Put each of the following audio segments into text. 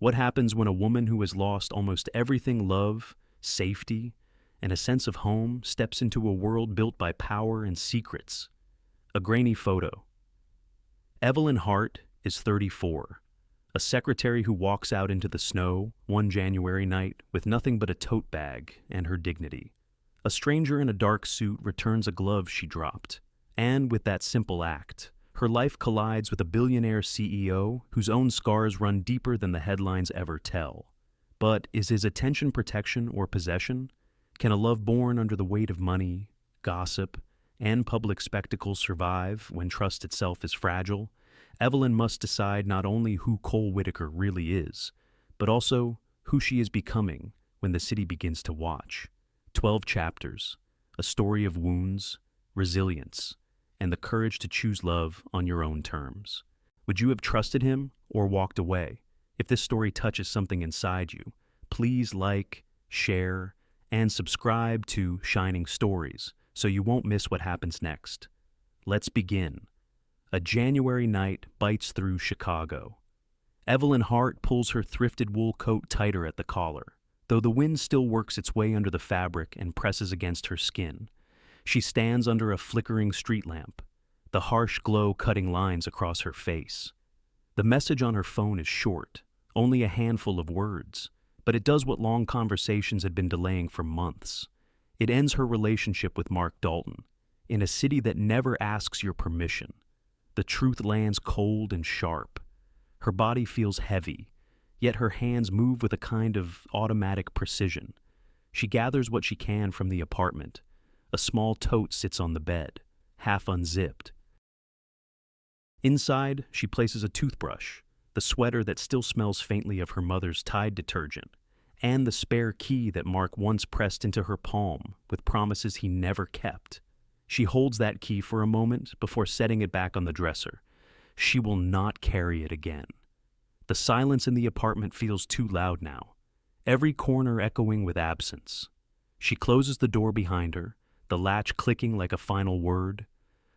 What happens when a woman who has lost almost everything love, safety, and a sense of home steps into a world built by power and secrets? A grainy photo. Evelyn Hart is 34, a secretary who walks out into the snow one January night with nothing but a tote bag and her dignity. A stranger in a dark suit returns a glove she dropped, and with that simple act, her life collides with a billionaire CEO whose own scars run deeper than the headlines ever tell. But is his attention protection or possession? Can a love born under the weight of money, gossip, and public spectacle survive when trust itself is fragile? Evelyn must decide not only who Cole Whitaker really is, but also who she is becoming when the city begins to watch. 12 chapters, a story of wounds, resilience, and the courage to choose love on your own terms. Would you have trusted him or walked away? If this story touches something inside you, please like, share, and subscribe to Shining Stories so you won't miss what happens next. Let's begin. A January night bites through Chicago. Evelyn Hart pulls her thrifted wool coat tighter at the collar, though the wind still works its way under the fabric and presses against her skin. She stands under a flickering street lamp, the harsh glow cutting lines across her face. The message on her phone is short, only a handful of words, but it does what long conversations had been delaying for months. It ends her relationship with Mark Dalton, in a city that never asks your permission. The truth lands cold and sharp. Her body feels heavy, yet her hands move with a kind of automatic precision. She gathers what she can from the apartment. A small tote sits on the bed, half unzipped. Inside, she places a toothbrush, the sweater that still smells faintly of her mother's Tide detergent, and the spare key that Mark once pressed into her palm with promises he never kept. She holds that key for a moment before setting it back on the dresser. She will not carry it again. The silence in the apartment feels too loud now, every corner echoing with absence. She closes the door behind her, the latch clicking like a final word.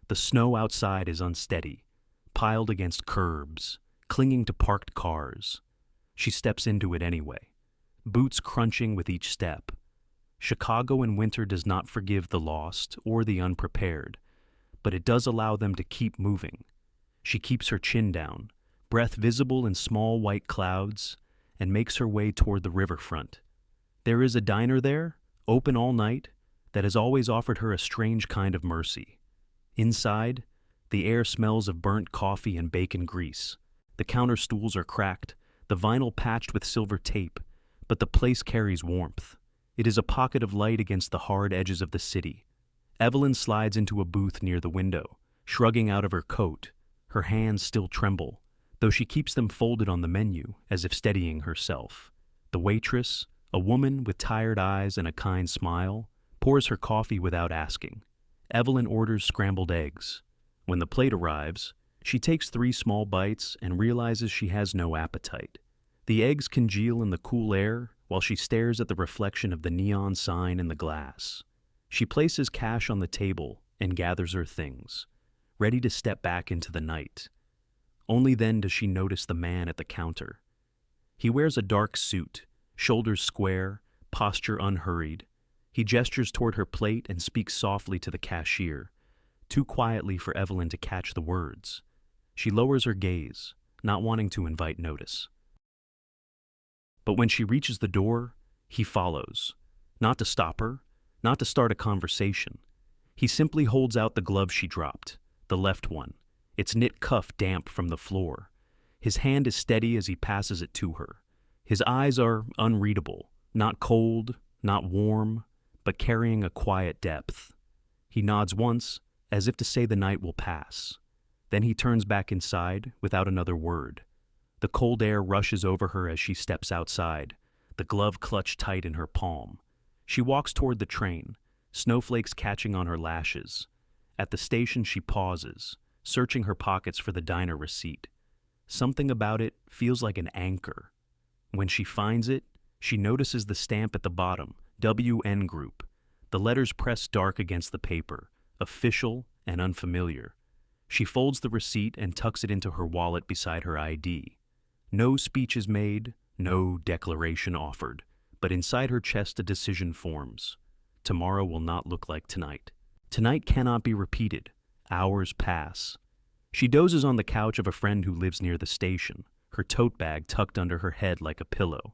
The snow outside is unsteady, piled against curbs, clinging to parked cars. She steps into it anyway, boots crunching with each step. Chicago in winter does not forgive the lost or the unprepared, but it does allow them to keep moving. She keeps her chin down, breath visible in small white clouds, and makes her way toward the riverfront. There is a diner there, open all night, that has always offered her a strange kind of mercy. Inside, the air smells of burnt coffee and bacon grease. The counter stools are cracked, the vinyl patched with silver tape, but the place carries warmth. It is a pocket of light against the hard edges of the city. Evelyn slides into a booth near the window, shrugging out of her coat. Her hands still tremble, though she keeps them folded on the menu as if steadying herself. The waitress, a woman with tired eyes and a kind smile, pours her coffee without asking. Evelyn orders scrambled eggs. When the plate arrives, she takes 3 small bites and realizes she has no appetite. The eggs congeal in the cool air while she stares at the reflection of the neon sign in the glass. She places cash on the table and gathers her things, ready to step back into the night. Only then does she notice the man at the counter. He wears a dark suit, shoulders square, posture unhurried. He gestures toward her plate and speaks softly to the cashier, too quietly for Evelyn to catch the words. She lowers her gaze, not wanting to invite notice. But when she reaches the door, he follows, not to stop her, not to start a conversation. He simply holds out the glove she dropped, the left one, its knit cuff damp from the floor. His hand is steady as he passes it to her. His eyes are unreadable, not cold, not warm, but carrying a quiet depth. He nods once, as if to say the night will pass. Then he turns back inside without another word. The cold air rushes over her as she steps outside, the glove clutched tight in her palm. She walks toward the train, snowflakes catching on her lashes. At the station she pauses, searching her pockets for the diner receipt. Something about it feels like an anchor. When she finds it, she notices the stamp at the bottom, WN Group. The letters pressed dark against the paper, official and unfamiliar. She folds the receipt and tucks it into her wallet beside her ID. No speech is made, No declaration offered, but inside her chest a decision forms. Tomorrow will not look like tonight. Tonight cannot be repeated. Hours pass. She dozes on the couch of a friend who lives near the station, her tote bag tucked under her head like a pillow.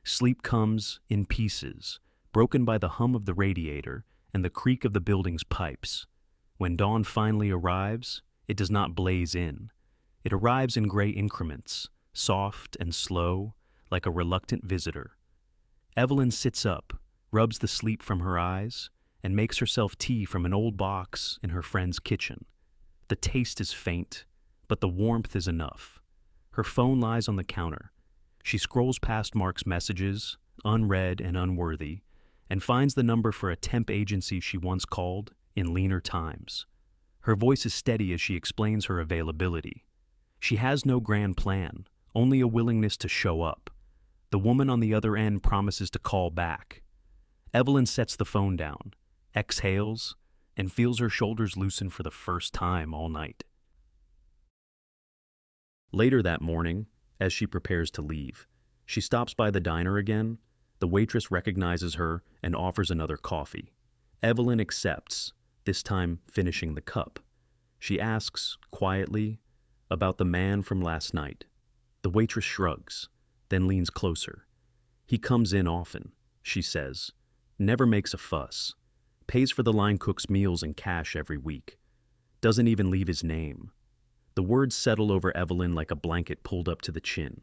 Sleep comes in pieces, broken by the hum of the radiator and the creak of the building's pipes. When dawn finally arrives, it does not blaze in. It arrives in gray increments, soft and slow, like a reluctant visitor. Evelyn sits up, rubs the sleep from her eyes, and makes herself tea from an old box in her friend's kitchen. The taste is faint, but the warmth is enough. Her phone lies on the counter. She scrolls past Mark's messages, unread and unworthy, and finds the number for a temp agency she once called in leaner times. Her voice is steady as she explains her availability. She has no grand plan, only a willingness to show up. The woman on the other end promises to call back. Evelyn sets the phone down, exhales, and feels her shoulders loosen for the first time all night. Later that morning, as she prepares to leave, she stops by the diner again. The waitress recognizes her and offers another coffee. Evelyn accepts, this time finishing the cup. She asks, quietly, about the man from last night. The waitress shrugs, then leans closer. He comes in often, she says, never makes a fuss, pays for the line cook's meals in cash every week, doesn't even leave his name. The words settle over Evelyn like a blanket pulled up to the chin.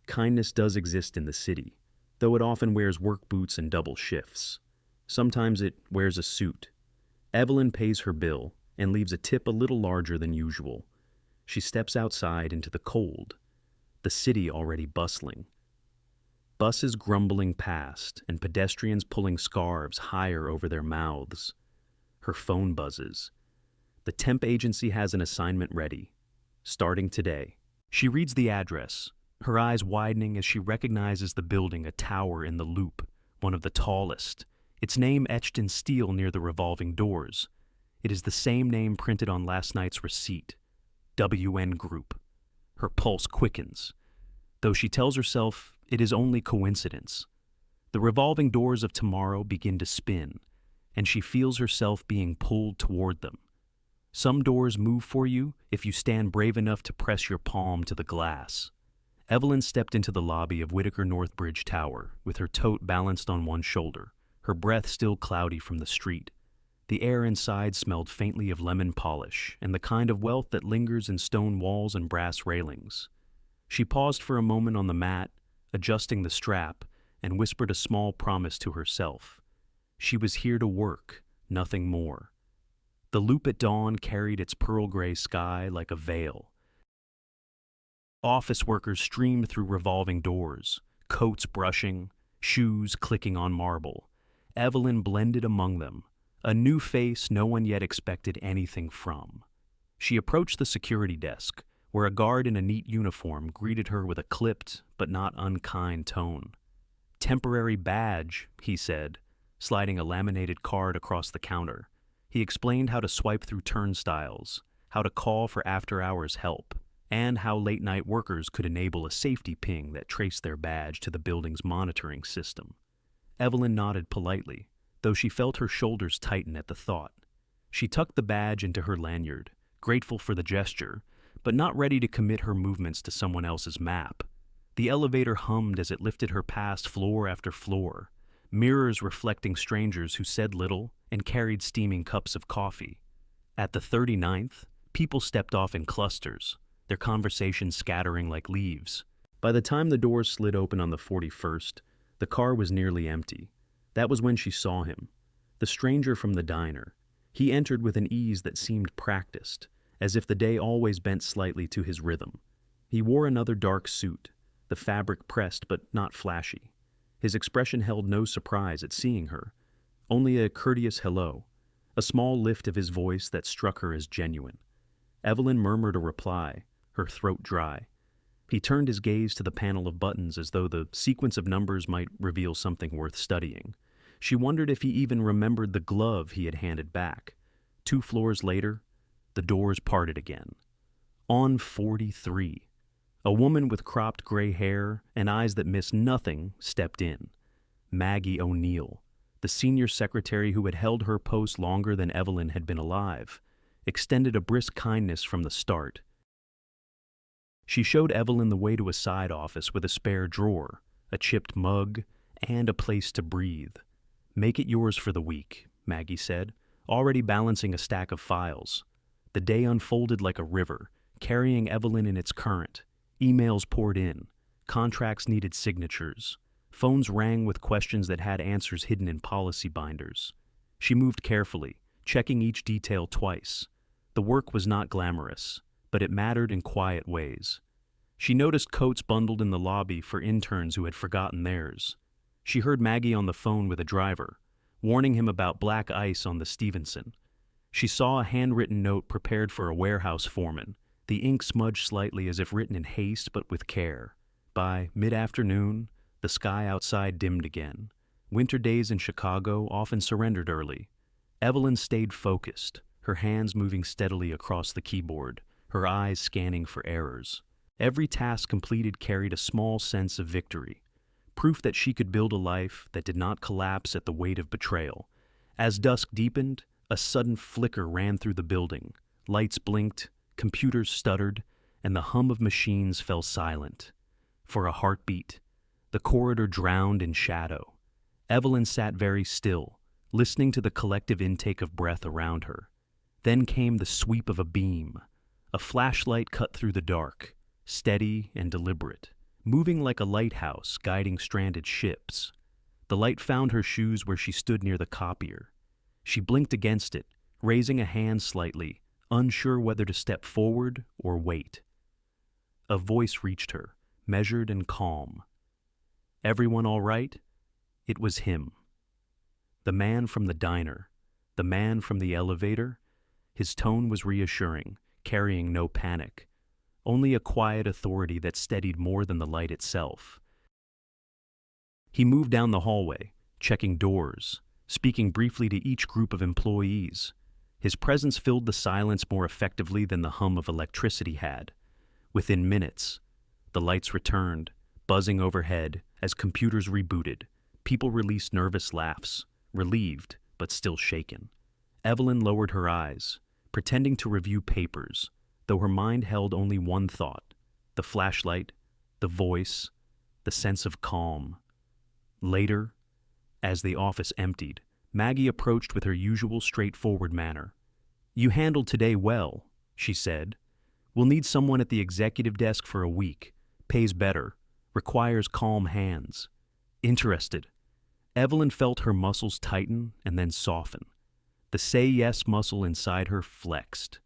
Kindness does exist in the city, though it often wears work boots and double shifts. Sometimes it wears a suit. Evelyn pays her bill and leaves a tip a little larger than usual. She steps outside into the cold, the city already bustling. Buses grumbling past and pedestrians pulling scarves higher over their mouths. Her phone buzzes. The temp agency has an assignment ready, starting today. She reads the address, her eyes widening as she recognizes the building, a tower in the Loop, one of the tallest, its name etched in steel near the revolving doors. It is the same name printed on last night's receipt, WN Group. Her pulse quickens, though she tells herself it is only coincidence. The revolving doors of tomorrow begin to spin, and she feels herself being pulled toward them. Some doors move for you if you stand brave enough to press your palm to the glass. Evelyn stepped into the lobby of Whitaker North Bridge Tower with her tote balanced on one shoulder, her breath still cloudy from the street. The air inside smelled faintly of lemon polish and the kind of wealth that lingers in stone walls and brass railings. She paused for a moment on the mat, adjusting the strap, and whispered a small promise to herself. She was here to work, nothing more. The Loop at dawn carried its pearl gray sky like a veil. Office workers streamed through revolving doors, coats brushing, shoes clicking on marble. Evelyn blended among them, a new face no one yet expected anything from. She approached the security desk, where a guard in a neat uniform greeted her with a clipped but not unkind tone. "Temporary badge," he said, sliding a laminated card across the counter. He explained how to swipe through turnstiles, how to call for after-hours help, and how late-night workers could enable a safety ping that traced their badge to the building's monitoring system. Evelyn nodded politely, though she felt her shoulders tighten at the thought. She tucked the badge into her lanyard, grateful for the gesture, but not ready to commit her movements to someone else's map. The elevator hummed as it lifted her past floor after floor, mirrors reflecting strangers who said little and carried steaming cups of coffee. At the 39th, people stepped off in clusters, their conversations scattering like leaves. By the time the doors slid open on the 41st, the car was nearly empty. That was when she saw him, the stranger from the diner. He entered with an ease that seemed practiced, as if the day always bent slightly to his rhythm. He wore another dark suit, the fabric pressed but not flashy. His expression held no surprise at seeing her, only a courteous hello, a small lift of his voice that struck her as genuine. Evelyn murmured a reply, her throat dry. He turned his gaze to the panel of buttons as though the sequence of numbers might reveal something worth studying. She wondered if he even remembered the glove he had handed back. 2 floors later, the doors parted again. On 43. A woman with cropped gray hair and eyes that missed nothing stepped in. Maggie O'Neill, the senior secretary who had held her post longer than Evelyn had been alive, extended a brisk kindness from the start. She showed Evelyn the way to a side office with a spare drawer, a chipped mug, and a place to breathe. "Make it yours for the week," Maggie said, already balancing a stack of files. The day unfolded like a river, carrying Evelyn in its current. Emails poured in. Contracts needed signatures. Phones rang with questions that had answers hidden in policy binders. She moved carefully, checking each detail twice. The work was not glamorous, but it mattered in quiet ways. She noticed coats bundled in the lobby for interns who had forgotten theirs. She heard Maggie on the phone with a driver, warning him about black ice on the Stevenson. She saw a handwritten note prepared for a warehouse foreman, the ink smudged slightly as if written in haste but with care. By mid-afternoon, the sky outside dimmed again. Winter days in Chicago often surrendered early. Evelyn stayed focused, her hands moving steadily across the keyboard, her eyes scanning for errors. Every task completed carried a small sense of victory, proof that she could build a life that did not collapse at the weight of betrayal. As dusk deepened, a sudden flicker ran through the building. Lights blinked, computers stuttered, and the hum of machines fell silent. For a heartbeat, the corridor drowned in shadow. Evelyn sat very still, listening to the collective intake of breath around her. Then came the sweep of a beam. A flashlight cut through the dark, steady and deliberate, moving like a lighthouse guiding stranded ships. The light found her shoes where she stood near the copier. She blinked against it, raising a hand slightly, unsure whether to step forward or wait. A voice reached her, measured and calm. "Everyone all right?" It was him. The man from the diner, the man from the elevator. His tone was reassuring, carrying no panic, only a quiet authority that steadied more than the light itself. He moved down the hallway, checking doors, speaking briefly to each group of employees. His presence filled the silence more effectively than the hum of electricity had. Within minutes, the lights returned, buzzing overhead as computers rebooted. People released nervous laughs, relieved but still shaken. Evelyn lowered her eyes, pretending to review papers, though her mind held only one thought: the flashlight, the voice, the sense of calm. Later, as the office emptied, Maggie approached with her usual straightforward manner. "You handled today well," she said. "We'll need someone at the executive desk for a week. Pays better. Requires calm hands." Interested. Evelyn felt her muscles tighten and then soften. The say yes muscle inside her flexed.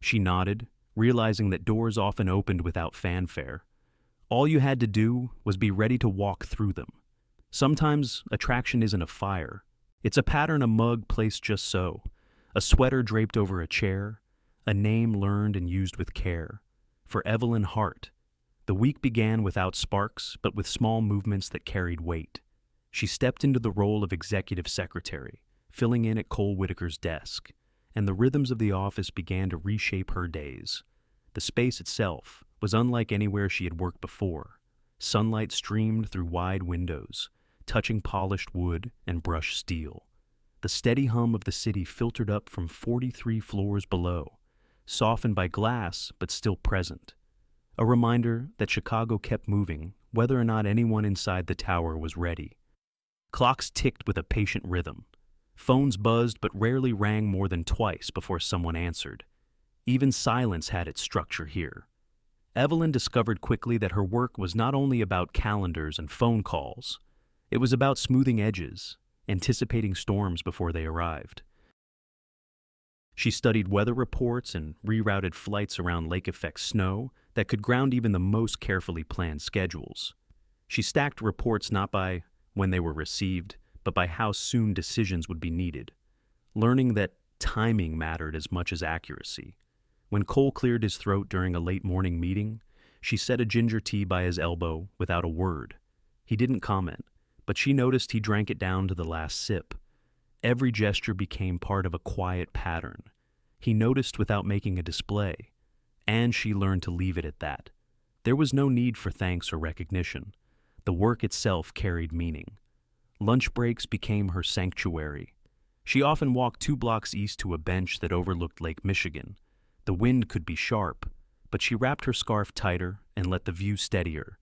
She nodded, realizing that doors often opened without fanfare. All you had to do was be ready to walk through them. Sometimes attraction isn't a fire. It's a pattern, a mug placed just so, a sweater draped over a chair, a name learned and used with care. For Evelyn Hart, the week began without sparks, but with small movements that carried weight. She stepped into the role of executive secretary, filling in at Cole Whitaker's desk, and the rhythms of the office began to reshape her days. The space itself was unlike anywhere she had worked before. Sunlight streamed through wide windows, touching polished wood and brushed steel. The steady hum of the city filtered up from 43 floors below, softened by glass but still present. A reminder that Chicago kept moving, whether or not anyone inside the tower was ready. Clocks ticked with a patient rhythm. Phones buzzed but rarely rang more than twice before someone answered. Even silence had its structure here. Evelyn discovered quickly that her work was not only about calendars and phone calls. It was about smoothing edges, anticipating storms before they arrived. She studied weather reports and rerouted flights around lake-effect snow that could ground even the most carefully planned schedules. She stacked reports not by when they were received, but by how soon decisions would be needed, learning that timing mattered as much as accuracy. When Cole cleared his throat during a late morning meeting, she set a ginger tea by his elbow without a word. He didn't comment, but she noticed he drank it down to the last sip. Every gesture became part of a quiet pattern. He noticed without making a display, and she learned to leave it at that. There was no need for thanks or recognition. The work itself carried meaning. Lunch breaks became her sanctuary. She often walked 2 blocks east to a bench that overlooked Lake Michigan. The wind could be sharp, but she wrapped her scarf tighter and let the view steady her.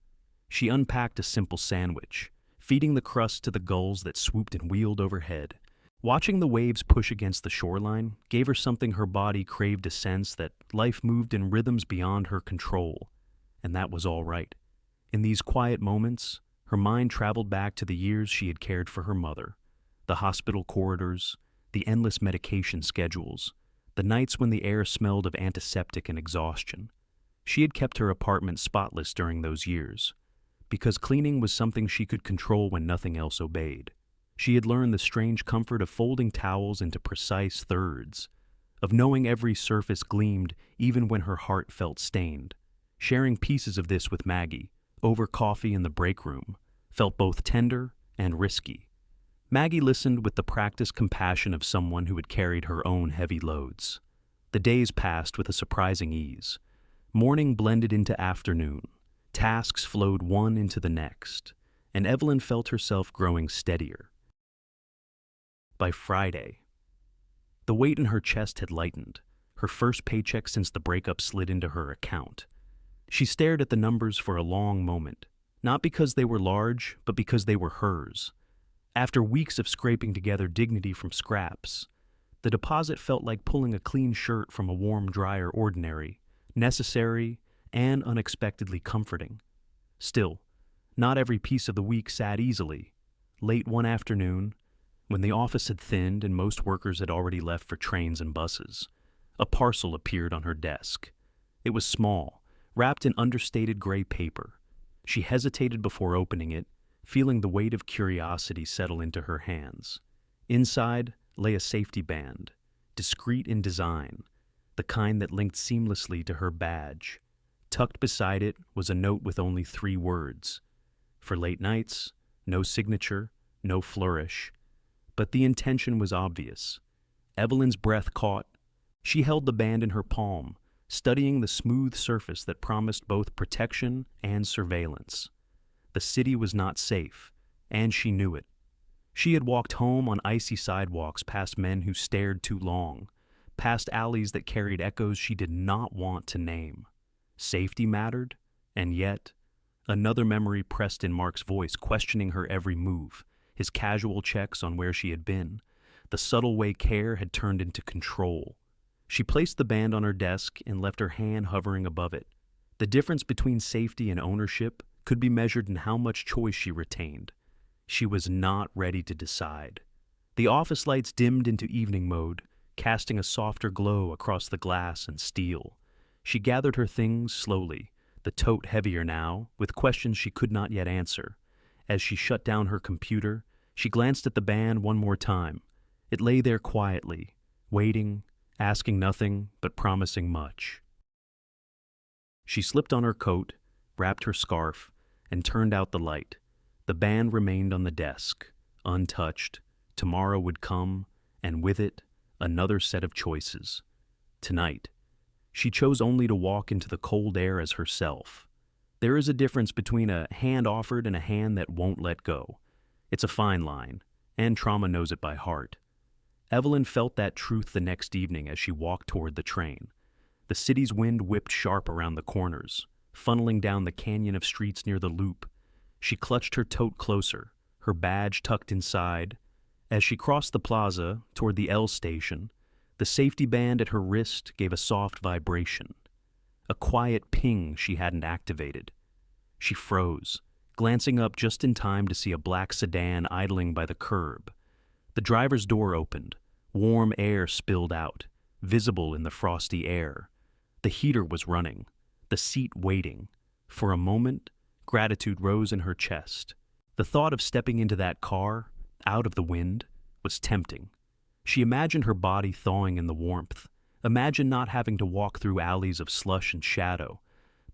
She unpacked a simple sandwich, feeding the crust to the gulls that swooped and wheeled overhead. Watching the waves push against the shoreline gave her something her body craved, a sense that life moved in rhythms beyond her control. And that was all right. In these quiet moments, her mind traveled back to the years she had cared for her mother, the hospital corridors, the endless medication schedules, the nights when the air smelled of antiseptic and exhaustion. She had kept her apartment spotless during those years, because cleaning was something she could control when nothing else obeyed. She had learned the strange comfort of folding towels into precise thirds, of knowing every surface gleamed even when her heart felt stained. Sharing pieces of this with Maggie, over coffee in the break room, felt both tender and risky. Maggie listened with the practiced compassion of someone who had carried her own heavy loads. The days passed with a surprising ease. Morning blended into afternoon. Tasks flowed one into the next, and Evelyn felt herself growing steadier. By Friday, the weight in her chest had lightened. Her first paycheck since the breakup slid into her account. She stared at the numbers for a long moment, not because they were large, but because they were hers. After weeks of scraping together dignity from scraps, the deposit felt like pulling a clean shirt from a warm dryer, ordinary, necessary, and unexpectedly comforting. Still, not every piece of the week sat easily. Late one afternoon, when the office had thinned and most workers had already left for trains and buses, a parcel appeared on her desk. It was small, wrapped in understated gray paper. She hesitated before opening it, feeling the weight of curiosity settle into her hands. Inside lay a safety band, discreet in design, the kind that linked seamlessly to her badge. Tucked beside it was a note with only 3 words. For late nights, no signature, no flourish. But the intention was obvious. Evelyn's breath caught. She held the band in her palm, studying the smooth surface that promised both protection and surveillance. The city was not safe, and she knew it. She had walked home on icy sidewalks past men who stared too long, past alleys that carried echoes she did not want to name. Safety mattered, and yet, another memory pressed in Mark's voice, questioning her every move, his casual checks on where she had been, the subtle way care had turned into control. She placed the band on her desk and left her hand hovering above it. The difference between safety and ownership could be measured in how much choice she retained. She was not ready to decide. The office lights dimmed into evening mode, casting a softer glow across the glass and steel. She gathered her things slowly, the tote heavier now, with questions she could not yet answer. As she shut down her computer, she glanced at the band one more time. It lay there quietly, waiting, asking nothing, but promising much. She slipped on her coat, wrapped her scarf, and turned out the light. The band remained on the desk, untouched. Tomorrow would come, and with it, another set of choices. Tonight, she chose only to walk into the cold air as herself. There is a difference between a hand offered and a hand that won't let go. It's a fine line, and trauma knows it by heart. Evelyn felt that truth the next evening as she walked toward the train. The city's wind whipped sharp around the corners, funneling down the canyon of streets near the loop. She clutched her tote closer, her badge tucked inside. As she crossed the plaza toward the L station, the safety band at her wrist gave a soft vibration, a quiet ping she hadn't activated. She froze, glancing up just in time to see a black sedan idling by the curb. The driver's door opened, warm air spilled out, visible in the frosty air. The heater was running, the seat waiting. For a moment, gratitude rose in her chest. The thought of stepping into that car, out of the wind, was tempting. She imagined her body thawing in the warmth, imagined not having to walk through alleys of slush and shadow.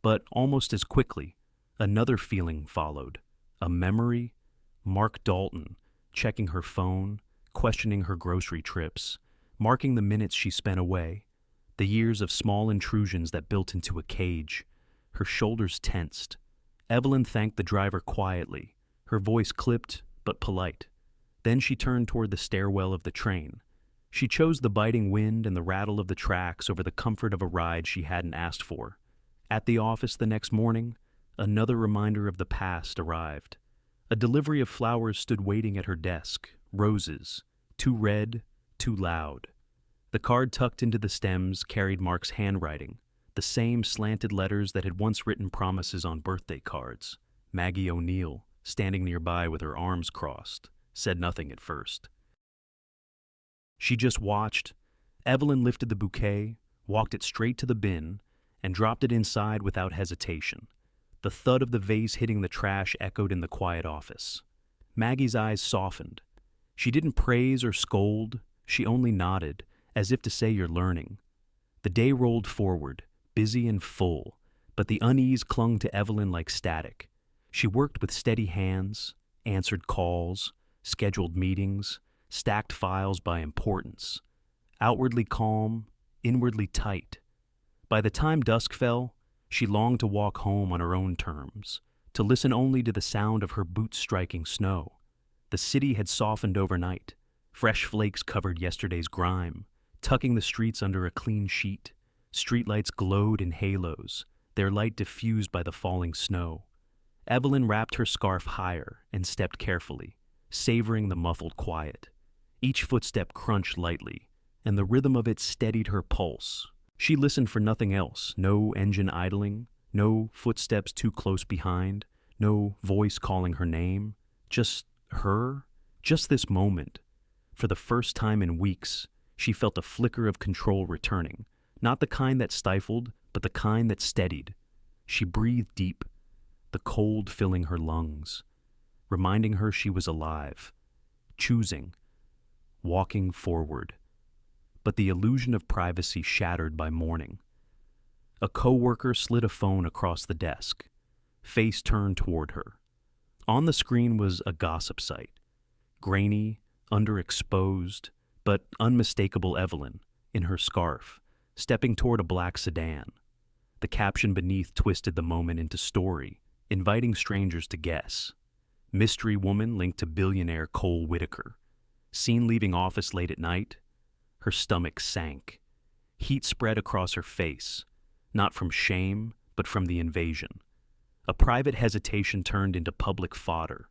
But almost as quickly, another feeling followed. A memory, Mark Dalton, checking her phone, questioning her grocery trips, marking the minutes she spent away, the years of small intrusions that built into a cage. Her shoulders tensed. Evelyn thanked the driver quietly, her voice clipped but polite. Then she turned toward the stairwell of the train. She chose the biting wind and the rattle of the tracks over the comfort of a ride she hadn't asked for. At the office the next morning, another reminder of the past arrived. A delivery of flowers stood waiting at her desk, roses, too red, too loud. The card tucked into the stems carried Mark's handwriting, the same slanted letters that had once written promises on birthday cards. Maggie O'Neill, standing nearby with her arms crossed, said nothing at first. She just watched. Evelyn lifted the bouquet, walked it straight to the bin, and dropped it inside without hesitation. The thud of the vase hitting the trash echoed in the quiet office. Maggie's eyes softened. She didn't praise or scold, she only nodded, as if to say you're learning. The day rolled forward, busy and full, but the unease clung to Evelyn like static. She worked with steady hands, answered calls, scheduled meetings, stacked files by importance. Outwardly calm, inwardly tight. By the time dusk fell, she longed to walk home on her own terms, to listen only to the sound of her boots striking snow. The city had softened overnight. Fresh flakes covered yesterday's grime, tucking the streets under a clean sheet. Streetlights glowed in halos, their light diffused by the falling snow. Evelyn wrapped her scarf higher and stepped carefully, savoring the muffled quiet. Each footstep crunched lightly, and the rhythm of it steadied her pulse. She listened for nothing else, no engine idling, no footsteps too close behind, no voice calling her name. Just her, just this moment. For the first time in weeks, she felt a flicker of control returning, not the kind that stifled, but the kind that steadied. She breathed deep, the cold filling her lungs, reminding her she was alive, choosing, walking forward. But the illusion of privacy shattered by morning. A coworker slid a phone across the desk, face turned toward her. On the screen was a gossip site. Grainy, underexposed, but unmistakable Evelyn, in her scarf, stepping toward a black sedan. The caption beneath twisted the moment into story, inviting strangers to guess. Mystery woman linked to billionaire Cole Whitaker. Seen leaving office late at night. Her stomach sank. Heat spread across her face, not from shame, but from the invasion. A private hesitation turned into public fodder.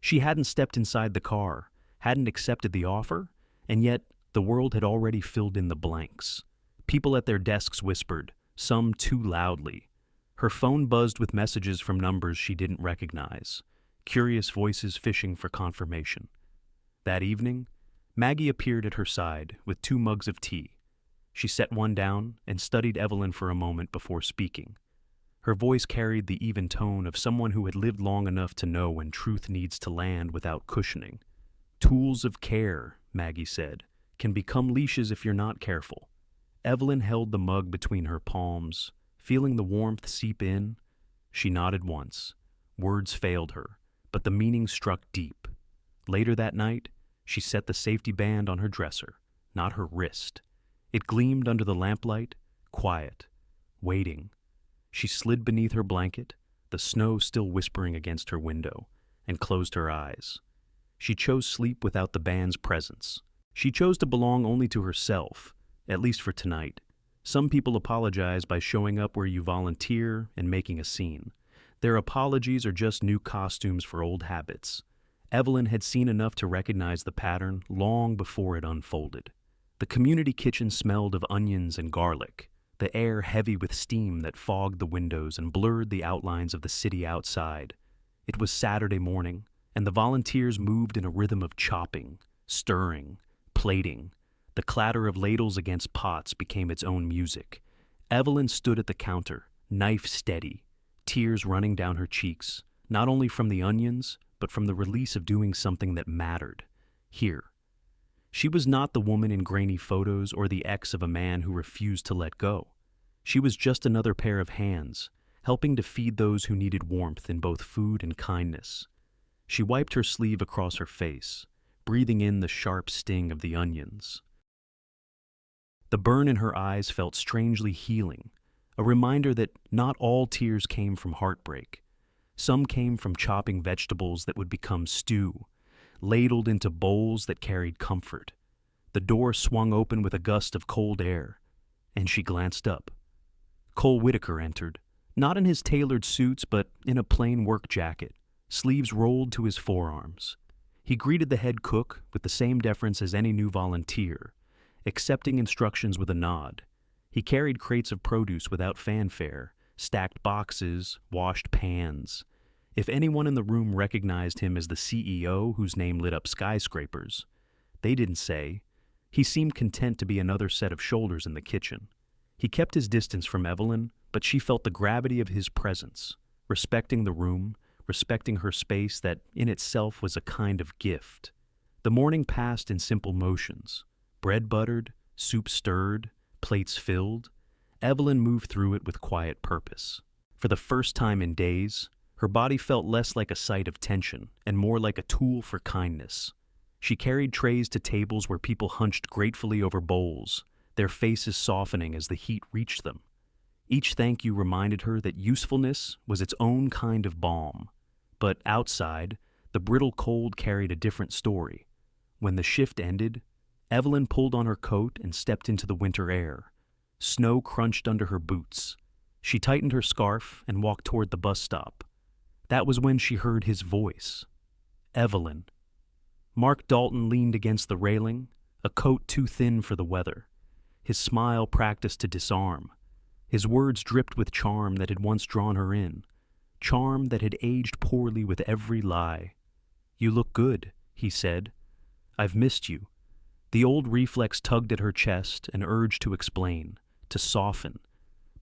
She hadn't stepped inside the car, hadn't accepted the offer, and yet the world had already filled in the blanks. People at their desks whispered, some too loudly. Her phone buzzed with messages from numbers she didn't recognize, curious voices fishing for confirmation. That evening, Maggie appeared at her side with 2 mugs of tea. She set one down and studied Evelyn for a moment before speaking. Her voice carried the even tone of someone who had lived long enough to know when truth needs to land without cushioning. Tools of care, Maggie said, can become leashes if you're not careful. Evelyn held the mug between her palms, feeling the warmth seep in. She nodded once. Words failed her, but the meaning struck deep. Later that night, she set the safety band on her dresser, not her wrist. It gleamed under the lamplight, quiet, waiting. She slid beneath her blanket, the snow still whispering against her window, and closed her eyes. She chose sleep without the band's presence. She chose to belong only to herself, at least for tonight. Some people apologize by showing up where you volunteer and making a scene. Their apologies are just new costumes for old habits. Evelyn had seen enough to recognize the pattern long before it unfolded. The community kitchen smelled of onions and garlic, the air heavy with steam that fogged the windows and blurred the outlines of the city outside. It was Saturday morning, and the volunteers moved in a rhythm of chopping, stirring, plating. The clatter of ladles against pots became its own music. Evelyn stood at the counter, knife steady, tears running down her cheeks, not only from the onions, but from the release of doing something that mattered. Here. She was not the woman in grainy photos or the ex of a man who refused to let go. She was just another pair of hands, helping to feed those who needed warmth in both food and kindness. She wiped her sleeve across her face, breathing in the sharp sting of the onions. The burn in her eyes felt strangely healing, a reminder that not all tears came from heartbreak. Some came from chopping vegetables that would become stew, ladled into bowls that carried comfort. The door swung open with a gust of cold air, and she glanced up. Cole Whitaker entered, not in his tailored suits but in a plain work jacket, sleeves rolled to his forearms. He greeted the head cook with the same deference as any new volunteer, accepting instructions with a nod. He carried crates of produce without fanfare, stacked boxes, washed pans. If anyone in the room recognized him as the CEO whose name lit up skyscrapers, they didn't say. He seemed content to be another set of shoulders in the kitchen. He kept his distance from Evelyn, but she felt the gravity of his presence, respecting the room, respecting her space that in itself was a kind of gift. The morning passed in simple motions. Bread buttered, soup stirred, plates filled. Evelyn moved through it with quiet purpose. For the first time in days, her body felt less like a site of tension and more like a tool for kindness. She carried trays to tables where people hunched gratefully over bowls, their faces softening as the heat reached them. Each thank you reminded her that usefulness was its own kind of balm. But outside, the brittle cold carried a different story. When the shift ended, Evelyn pulled on her coat and stepped into the winter air. Snow crunched under her boots. She tightened her scarf and walked toward the bus stop. That was when she heard his voice. Evelyn. Mark Dalton leaned against the railing, a coat too thin for the weather. His smile practiced to disarm. His words dripped with charm that had once drawn her in, charm that had aged poorly with every lie. "You look good," he said. "I've missed you." The old reflex tugged at her chest and urged to explain, to soften.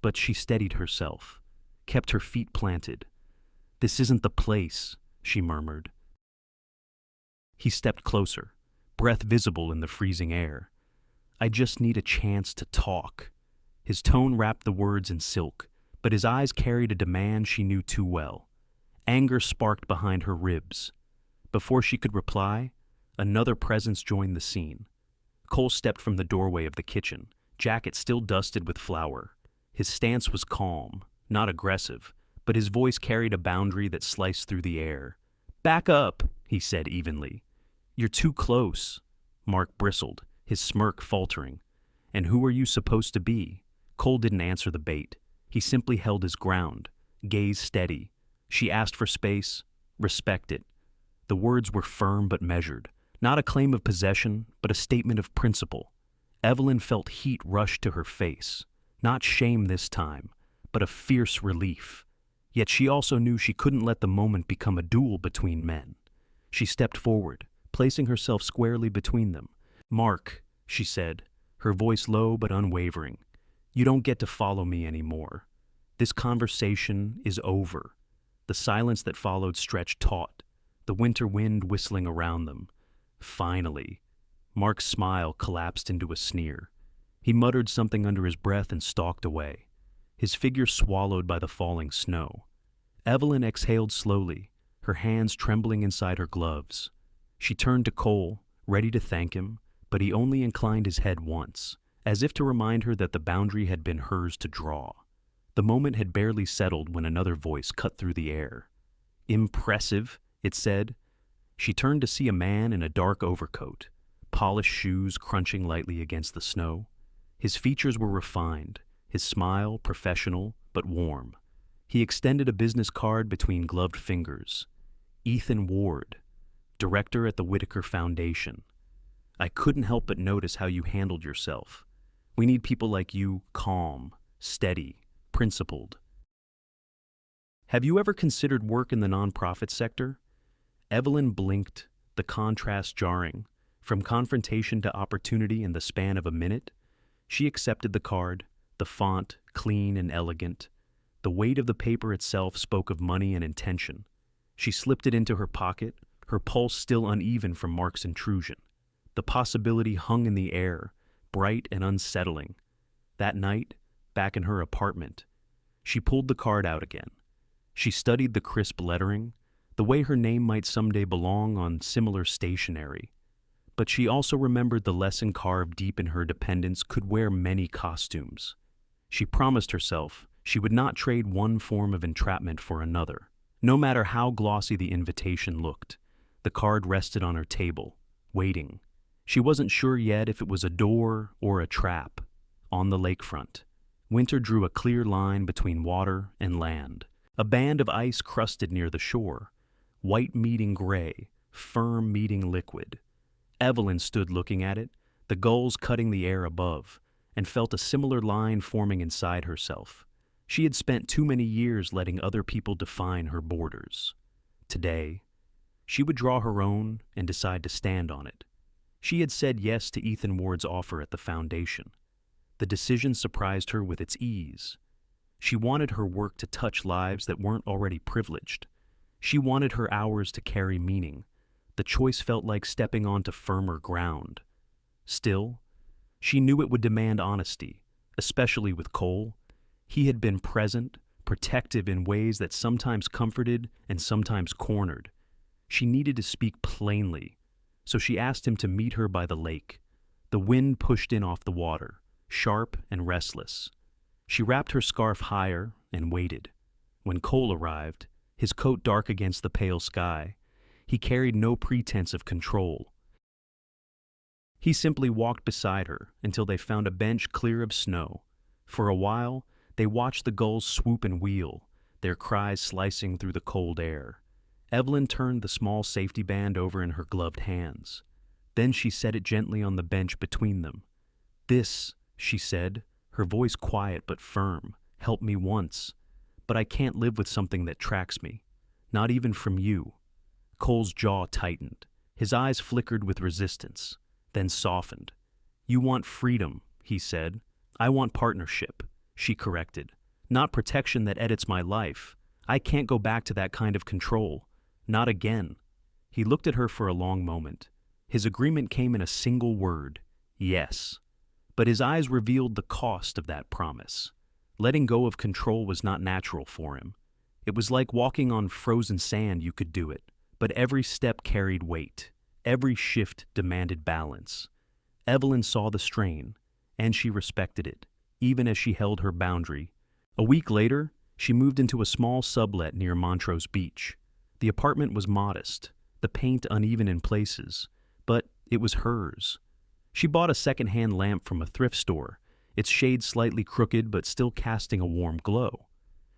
But she steadied herself, kept her feet planted. "This isn't the place," she murmured. He stepped closer, breath visible in the freezing air. "I just need a chance to talk." His tone wrapped the words in silk, but his eyes carried a demand she knew too well. Anger sparked behind her ribs. Before she could reply, another presence joined the scene. Cole stepped from the doorway of the kitchen, jacket still dusted with flour. His stance was calm, not aggressive, but his voice carried a boundary that sliced through the air. "Back up," he said evenly. "You're too close." Mark bristled, his smirk faltering. "And who are you supposed to be?" Cole didn't answer the bait. He simply held his ground, gaze steady. She asked for space. "Respect it." The words were firm but measured, not a claim of possession, but a statement of principle. Evelyn felt heat rush to her face, not shame this time, but a fierce relief. Yet she also knew she couldn't let the moment become a duel between men. She stepped forward, placing herself squarely between them. "Mark," she said, her voice low but unwavering, "you don't get to follow me anymore. This conversation is over." The silence that followed stretched taut, the winter wind whistling around them. Finally. Mark's smile collapsed into a sneer. He muttered something under his breath and stalked away, his figure swallowed by the falling snow. Evelyn exhaled slowly, her hands trembling inside her gloves. She turned to Cole, ready to thank him, but he only inclined his head once, as if to remind her that the boundary had been hers to draw. The moment had barely settled when another voice cut through the air. "Impressive," it said. She turned to see a man in a dark overcoat, polished shoes crunching lightly against the snow. His features were refined, his smile professional but warm. He extended a business card between gloved fingers. "Ethan Ward, director at the Whitaker Foundation. I couldn't help but notice how you handled yourself. We need people like you, calm, steady, principled." "Have you ever considered work in the nonprofit sector?" Evelyn blinked, the contrast jarring. From confrontation to opportunity in the span of a minute, she accepted the card, the font clean and elegant. The weight of the paper itself spoke of money and intention. She slipped it into her pocket, her pulse still uneven from Mark's intrusion. The possibility hung in the air, bright and unsettling. That night, back in her apartment, she pulled the card out again. She studied the crisp lettering, the way her name might someday belong on similar stationery. But she also remembered the lesson carved deep in her dependence could wear many costumes. She promised herself she would not trade one form of entrapment for another. No matter how glossy the invitation looked, the card rested on her table, waiting. She wasn't sure yet if it was a door or a trap. On the lakefront, winter drew a clear line between water and land. A band of ice crusted near the shore, white meeting gray, firm meeting liquid. Evelyn stood looking at it, the gulls cutting the air above, and felt a similar line forming inside herself. She had spent too many years letting other people define her borders. Today, she would draw her own and decide to stand on it. She had said yes to Ethan Ward's offer at the foundation. The decision surprised her with its ease. She wanted her work to touch lives that weren't already privileged. She wanted her hours to carry meaning. The choice felt like stepping onto firmer ground. Still, she knew it would demand honesty, especially with Cole. He had been present, protective in ways that sometimes comforted and sometimes cornered. She needed to speak plainly, so she asked him to meet her by the lake. The wind pushed in off the water, sharp and restless. She wrapped her scarf higher and waited. When Cole arrived, his coat dark against the pale sky, he carried no pretense of control. He simply walked beside her until they found a bench clear of snow. For a while, they watched the gulls swoop and wheel, their cries slicing through the cold air. Evelyn turned the small safety band over in her gloved hands. Then she set it gently on the bench between them. "This," she said, her voice quiet but firm, "helped me once. But I can't live with something that tracks me. Not even from you." Cole's jaw tightened. His eyes flickered with resistance, then softened. "You want freedom," he said. "I want partnership," she corrected. "Not protection that edits my life. I can't go back to that kind of control. Not again." He looked at her for a long moment. His agreement came in a single word: yes. But his eyes revealed the cost of that promise. Letting go of control was not natural for him. It was like walking on frozen sand. You could do it, but every step carried weight. Every shift demanded balance. Evelyn saw the strain, and she respected it, even as she held her boundary. A week later, she moved into a small sublet near Montrose Beach. The apartment was modest, the paint uneven in places, but it was hers. She bought a second-hand lamp from a thrift store, its shade slightly crooked but still casting a warm glow.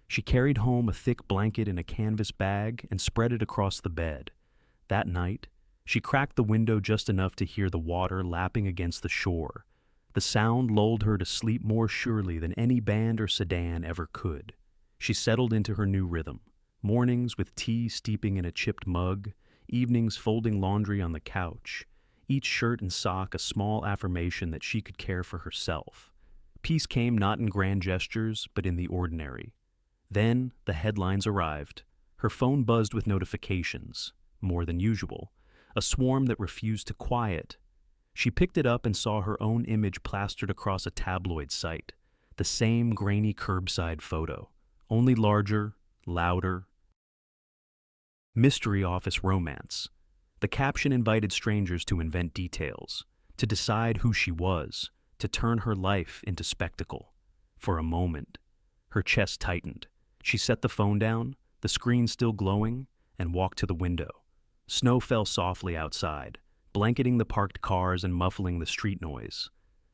She carried home a thick blanket in a canvas bag and spread it across the bed. That night, she cracked the window just enough to hear the water lapping against the shore. The sound lulled her to sleep more surely than any band or sedan ever could. She settled into her new rhythm. Mornings with tea steeping in a chipped mug, evenings folding laundry on the couch, each shirt and sock a small affirmation that she could care for herself. Peace came not in grand gestures, but in the ordinary. Then the headlines arrived. Her phone buzzed with notifications, more than usual, a swarm that refused to quiet. She picked it up and saw her own image plastered across a tabloid site, the same grainy curbside photo, only larger, louder. Mystery office romance. The caption invited strangers to invent details, to decide who she was, to turn her life into spectacle. For a moment, her chest tightened. She set the phone down, the screen still glowing, and walked to the window. Snow fell softly outside, blanketing the parked cars and muffling the street noise.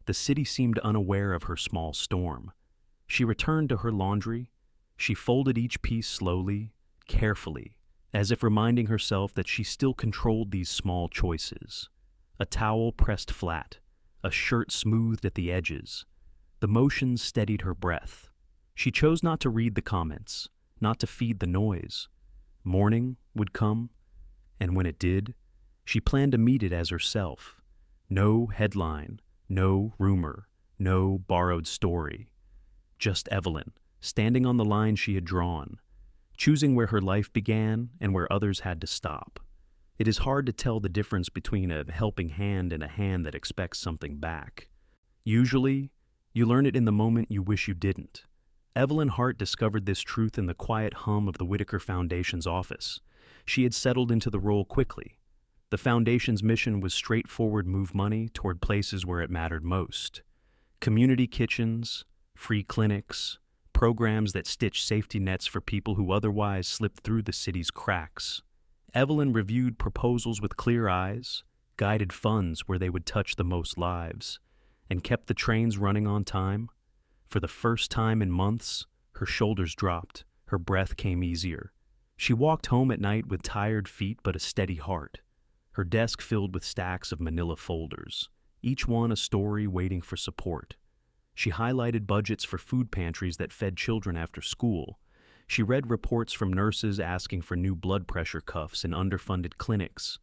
The city seemed unaware of her small storm. She returned to her laundry. She folded each piece slowly, carefully, as if reminding herself that she still controlled these small choices. A towel pressed flat, a shirt smoothed at the edges. The motion steadied her breath. She chose not to read the comments, not to feed the noise. Morning would come, and when it did, she planned to meet it as herself. No headline, no rumor, no borrowed story. Just Evelyn, standing on the line she had drawn, choosing where her life began and where others had to stop. It is hard to tell the difference between a helping hand and a hand that expects something back. Usually, you learn it in the moment you wish you didn't. Evelyn Hart discovered this truth in the quiet hum of the Whitaker Foundation's office. She had settled into the role quickly. The foundation's mission was straightforward: move money toward places where it mattered most. Community kitchens, free clinics, programs that stitch safety nets for people who otherwise slipped through the city's cracks. Evelyn reviewed proposals with clear eyes, guided funds where they would touch the most lives, and kept the trains running on time. For the first time in months, her shoulders dropped, her breath came easier. She walked home at night with tired feet but a steady heart, her desk filled with stacks of manila folders, each one a story waiting for support. She highlighted budgets for food pantries that fed children after school. She read reports from nurses asking for new blood pressure cuffs in underfunded clinics.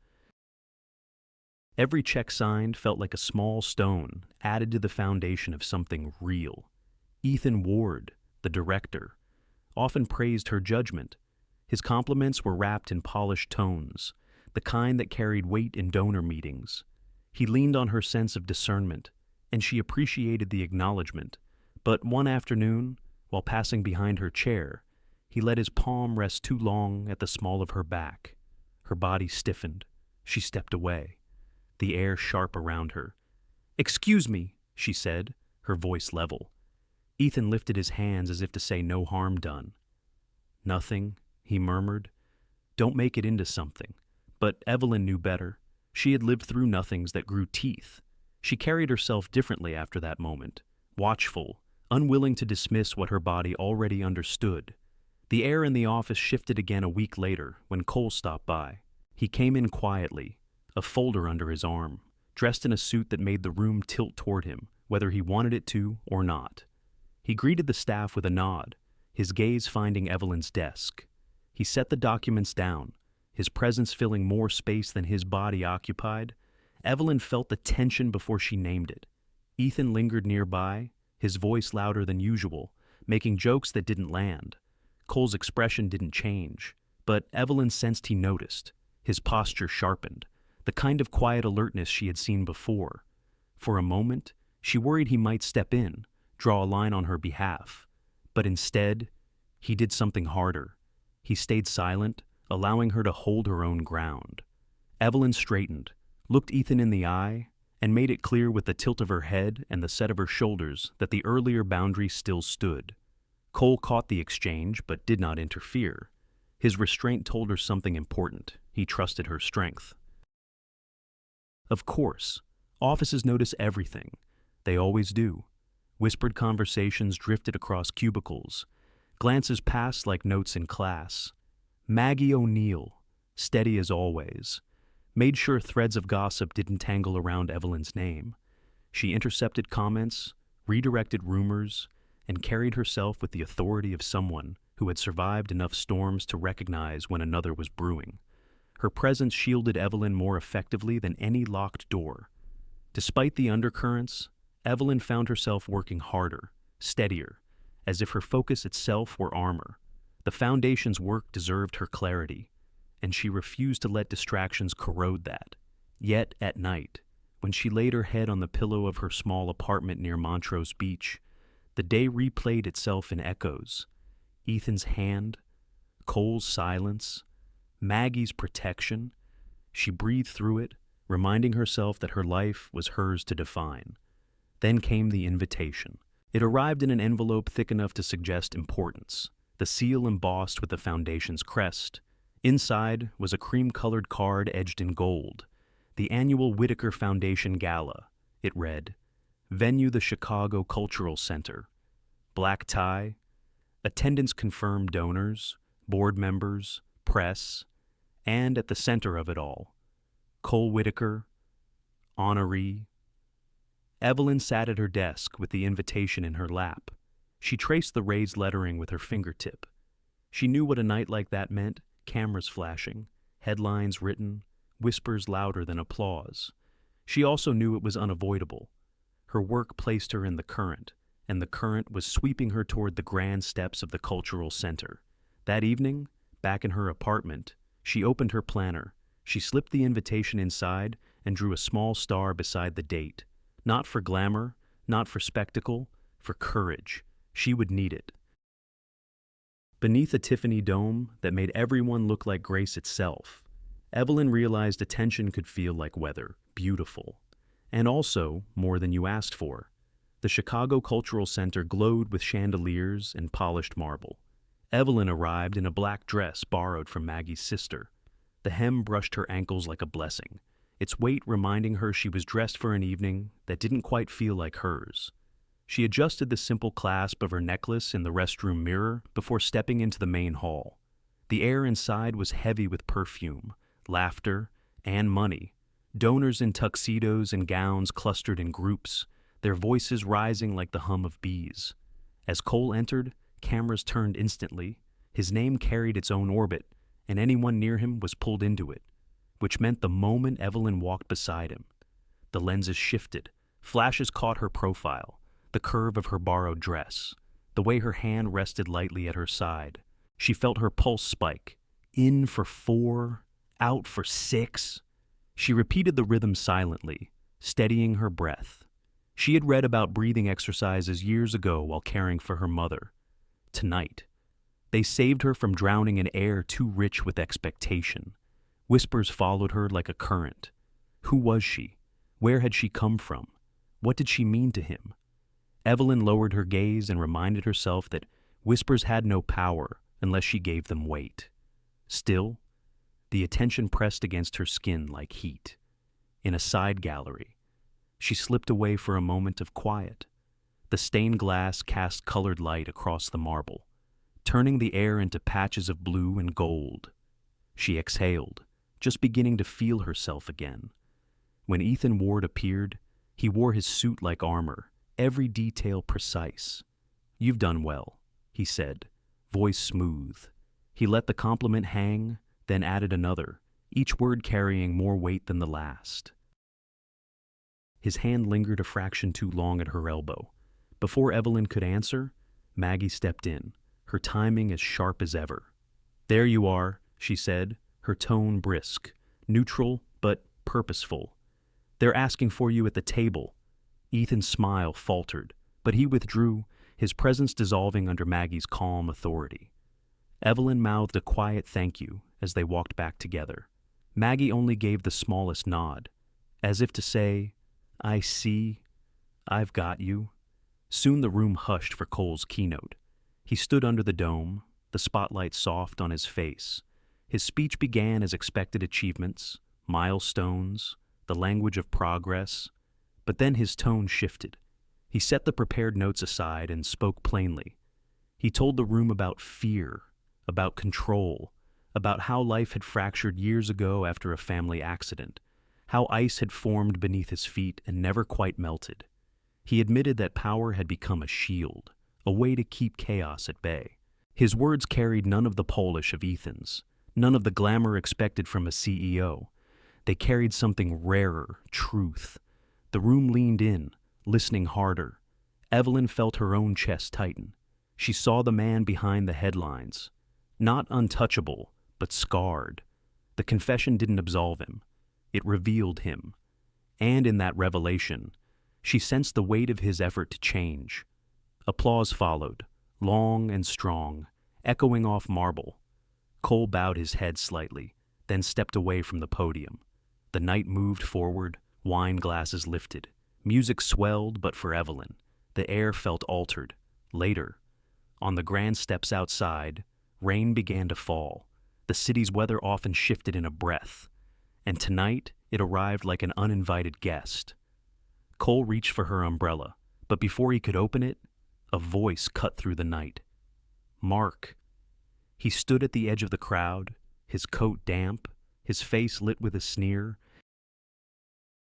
Every check signed felt like a small stone added to the foundation of something real. Ethan Ward, the director, often praised her judgment. His compliments were wrapped in polished tones, the kind that carried weight in donor meetings. He leaned on her sense of discernment, and she appreciated the acknowledgement. But one afternoon, while passing behind her chair, he let his palm rest too long at the small of her back. Her body stiffened. She stepped away, the air sharp around her. "Excuse me," she said, her voice level. Ethan lifted his hands as if to say no harm done. "Nothing," he murmured. "Don't make it into something." But Evelyn knew better. She had lived through nothings that grew teeth. She carried herself differently after that moment, watchful, unwilling to dismiss what her body already understood. The air in the office shifted again a week later when Cole stopped by. He came in quietly, a folder under his arm, dressed in a suit that made the room tilt toward him, whether he wanted it to or not. He greeted the staff with a nod, his gaze finding Evelyn's desk. He set the documents down, his presence filling more space than his body occupied. Evelyn felt the tension before she named it. Ethan lingered nearby, his voice louder than usual, making jokes that didn't land. Cole's expression didn't change, but Evelyn sensed he noticed. His posture sharpened, the kind of quiet alertness she had seen before. For a moment, she worried he might step in, draw a line on her behalf. But instead, he did something harder. He stayed silent, allowing her to hold her own ground. Evelyn straightened, looked Ethan in the eye, and made it clear with the tilt of her head and the set of her shoulders that the earlier boundary still stood. Cole caught the exchange but did not interfere. His restraint told her something important. He trusted her strength. Of course, offices notice everything. They always do. Whispered conversations drifted across cubicles. Glances passed like notes in class. Maggie O'Neill, steady as always, made sure threads of gossip didn't tangle around Evelyn's name. She intercepted comments, redirected rumors, and carried herself with the authority of someone who had survived enough storms to recognize when another was brewing. Her presence shielded Evelyn more effectively than any locked door. Despite the undercurrents, Evelyn found herself working harder, steadier, as if her focus itself were armor. The foundation's work deserved her clarity, and she refused to let distractions corrode that. Yet, at night, when she laid her head on the pillow of her small apartment near Montrose Beach, the day replayed itself in echoes. Ethan's hand, Cole's silence, Maggie's protection. She breathed through it, reminding herself that her life was hers to define. Then came the invitation. It arrived in an envelope thick enough to suggest importance, the seal embossed with the foundation's crest. Inside was a cream-colored card edged in gold. The annual Whitaker Foundation Gala. It read, "Venue the Chicago Cultural Center. Black tie. Attendance confirmed donors, board members, press, and at the center of it all, Cole Whitaker, honoree." Evelyn sat at her desk with the invitation in her lap. She traced the raised lettering with her fingertip. She knew what a night like that meant, cameras flashing, headlines written, whispers louder than applause. She also knew it was unavoidable. Her work placed her in the current, and the current was sweeping her toward the grand steps of the cultural center. That evening, back in her apartment, she opened her planner. She slipped the invitation inside and drew a small star beside the date. Not for glamour, not for spectacle, for courage. She would need it. Beneath a Tiffany dome that made everyone look like grace itself, Evelyn realized attention could feel like weather, beautiful, and also more than you asked for. The Chicago Cultural Center glowed with chandeliers and polished marble. Evelyn arrived in a black dress borrowed from Maggie's sister. The hem brushed her ankles like a blessing, its weight reminding her she was dressed for an evening that didn't quite feel like hers. She adjusted the simple clasp of her necklace in the restroom mirror before stepping into the main hall. The air inside was heavy with perfume, laughter, and money. Donors in tuxedos and gowns clustered in groups, their voices rising like the hum of bees. As Cole entered, cameras turned instantly. His name carried its own orbit, and anyone near him was pulled into it, which meant the moment Evelyn walked beside him, the lenses shifted. Flashes caught her profile, the curve of her borrowed dress, the way her hand rested lightly at her side. She felt her pulse spike. In for 4, out for 6. She repeated the rhythm silently, steadying her breath. She had read about breathing exercises years ago while caring for her mother. Tonight, they saved her from drowning in air too rich with expectation. Whispers followed her like a current. Who was she? Where had she come from? What did she mean to him? Evelyn lowered her gaze and reminded herself that whispers had no power unless she gave them weight. Still, the attention pressed against her skin like heat. In a side gallery, she slipped away for a moment of quiet. The stained glass cast colored light across the marble, turning the air into patches of blue and gold. She exhaled, just beginning to feel herself again. When Ethan Ward appeared, he wore his suit like armor, every detail precise. "You've done well," he said, voice smooth. He let the compliment hang, then added another, each word carrying more weight than the last. His hand lingered a fraction too long at her elbow. Before Evelyn could answer, Maggie stepped in, her timing as sharp as ever. "There you are," she said, her tone brisk, neutral but purposeful. "They're asking for you at the table." Ethan's smile faltered, but he withdrew, his presence dissolving under Maggie's calm authority. Evelyn mouthed a quiet thank you as they walked back together. Maggie only gave the smallest nod, as if to say, "I see, I've got you." Soon the room hushed for Cole's keynote. He stood under the dome, the spotlight soft on his face. His speech began as expected achievements, milestones, the language of progress, but then his tone shifted. He set the prepared notes aside and spoke plainly. He told the room about fear, about control, about how life had fractured years ago after a family accident, how ice had formed beneath his feet and never quite melted. He admitted that power had become a shield, a way to keep chaos at bay. His words carried none of the polish of Ethan's, none of the glamour expected from a CEO. They carried something rarer, truth. The room leaned in, listening harder. Evelyn felt her own chest tighten. She saw the man behind the headlines. Not untouchable, but scarred. The confession didn't absolve him. It revealed him. And in that revelation, she sensed the weight of his effort to change. Applause followed, long and strong, echoing off marble. Cole bowed his head slightly, then stepped away from the podium. The night moved forward, wine glasses lifted. Music swelled, but for Evelyn, the air felt altered. Later, on the grand steps outside, rain began to fall. The city's weather often shifted in a breath, and tonight it arrived like an uninvited guest. Cole reached for her umbrella, but before he could open it, a voice cut through the night. "Mark." He stood at the edge of the crowd, his coat damp, his face lit with a sneer.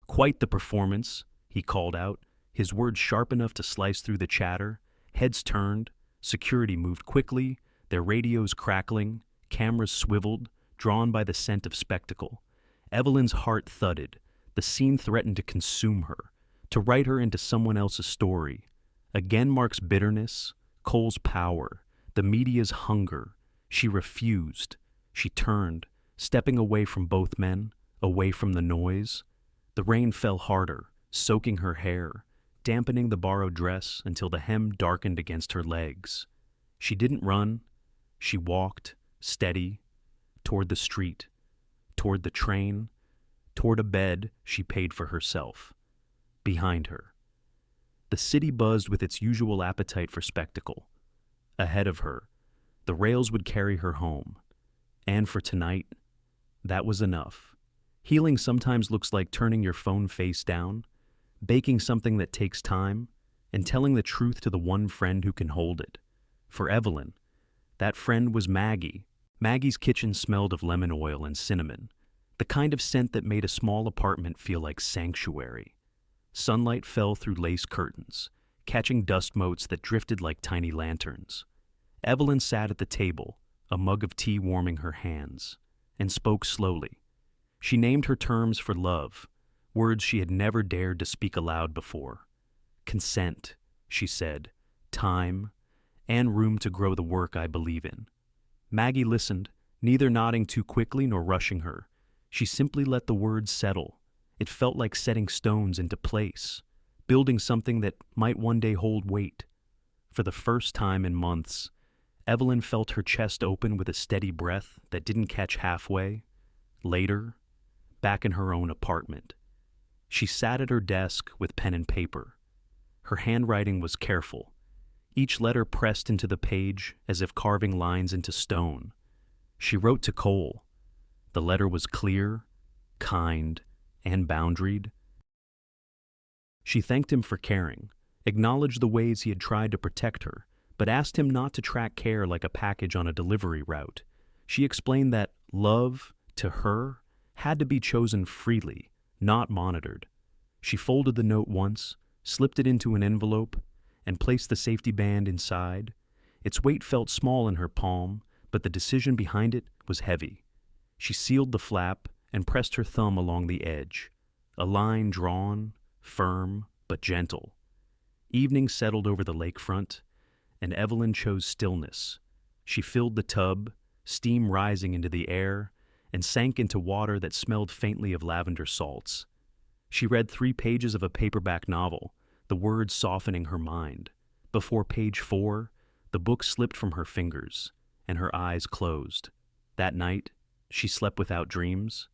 "Quite the performance," he called out, his words sharp enough to slice through the chatter. Heads turned, security moved quickly, their radios crackling, cameras swiveled, drawn by the scent of spectacle. Evelyn's heart thudded. The scene threatened to consume her, to write her into someone else's story. Again Mark's bitterness, Cole's power, the media's hunger. She refused. She turned, stepping away from both men, away from the noise. The rain fell harder, soaking her hair, dampening the borrowed dress until the hem darkened against her legs. She didn't run. She walked, steady, toward the street, toward the train, toward a bed she paid for herself. Behind her, The city buzzed with its usual appetite for spectacle. Ahead of her, the rails would carry her home. And for tonight, that was enough. Healing sometimes looks like turning your phone face down, baking something that takes time, and telling the truth to the one friend who can hold it. For Evelyn, that friend was Maggie. Maggie's kitchen smelled of lemon oil and cinnamon, the kind of scent that made a small apartment feel like sanctuary. Sunlight fell through lace curtains, catching dust motes that drifted like tiny lanterns. Evelyn sat at the table, a mug of tea warming her hands, and spoke slowly. She named her terms for love, words she had never dared to speak aloud before. Consent, she said, time, and room to grow the work I believe in. Maggie listened, neither nodding too quickly nor rushing her. She simply let the words settle. It felt like setting stones into place, building something that might one day hold weight. For the first time in months, Evelyn felt her chest open with a steady breath that didn't catch halfway. Later, back in her own apartment, she sat at her desk with pen and paper. Her handwriting was careful, each letter pressed into the page as if carving lines into stone. She wrote to Cole. The letter was clear, kind, and boundaried. She thanked him for caring, acknowledged the ways he had tried to protect her, but asked him not to track care like a package on a delivery route. She explained that love, to her, had to be chosen freely, not monitored. She folded the note once, slipped it into an envelope, and placed the safety band inside. Its weight felt small in her palm, but the decision behind it was heavy. She sealed the flap and pressed her thumb along the edge, a line drawn, firm, but gentle. Evening settled over the lakefront, and Evelyn chose stillness. She filled the tub, steam rising into the air, and sank into water that smelled faintly of lavender salts. She read 3 pages of a paperback novel, the words softening her mind. Before page 4, the book slipped from her fingers, and her eyes closed. That night, she slept without dreams.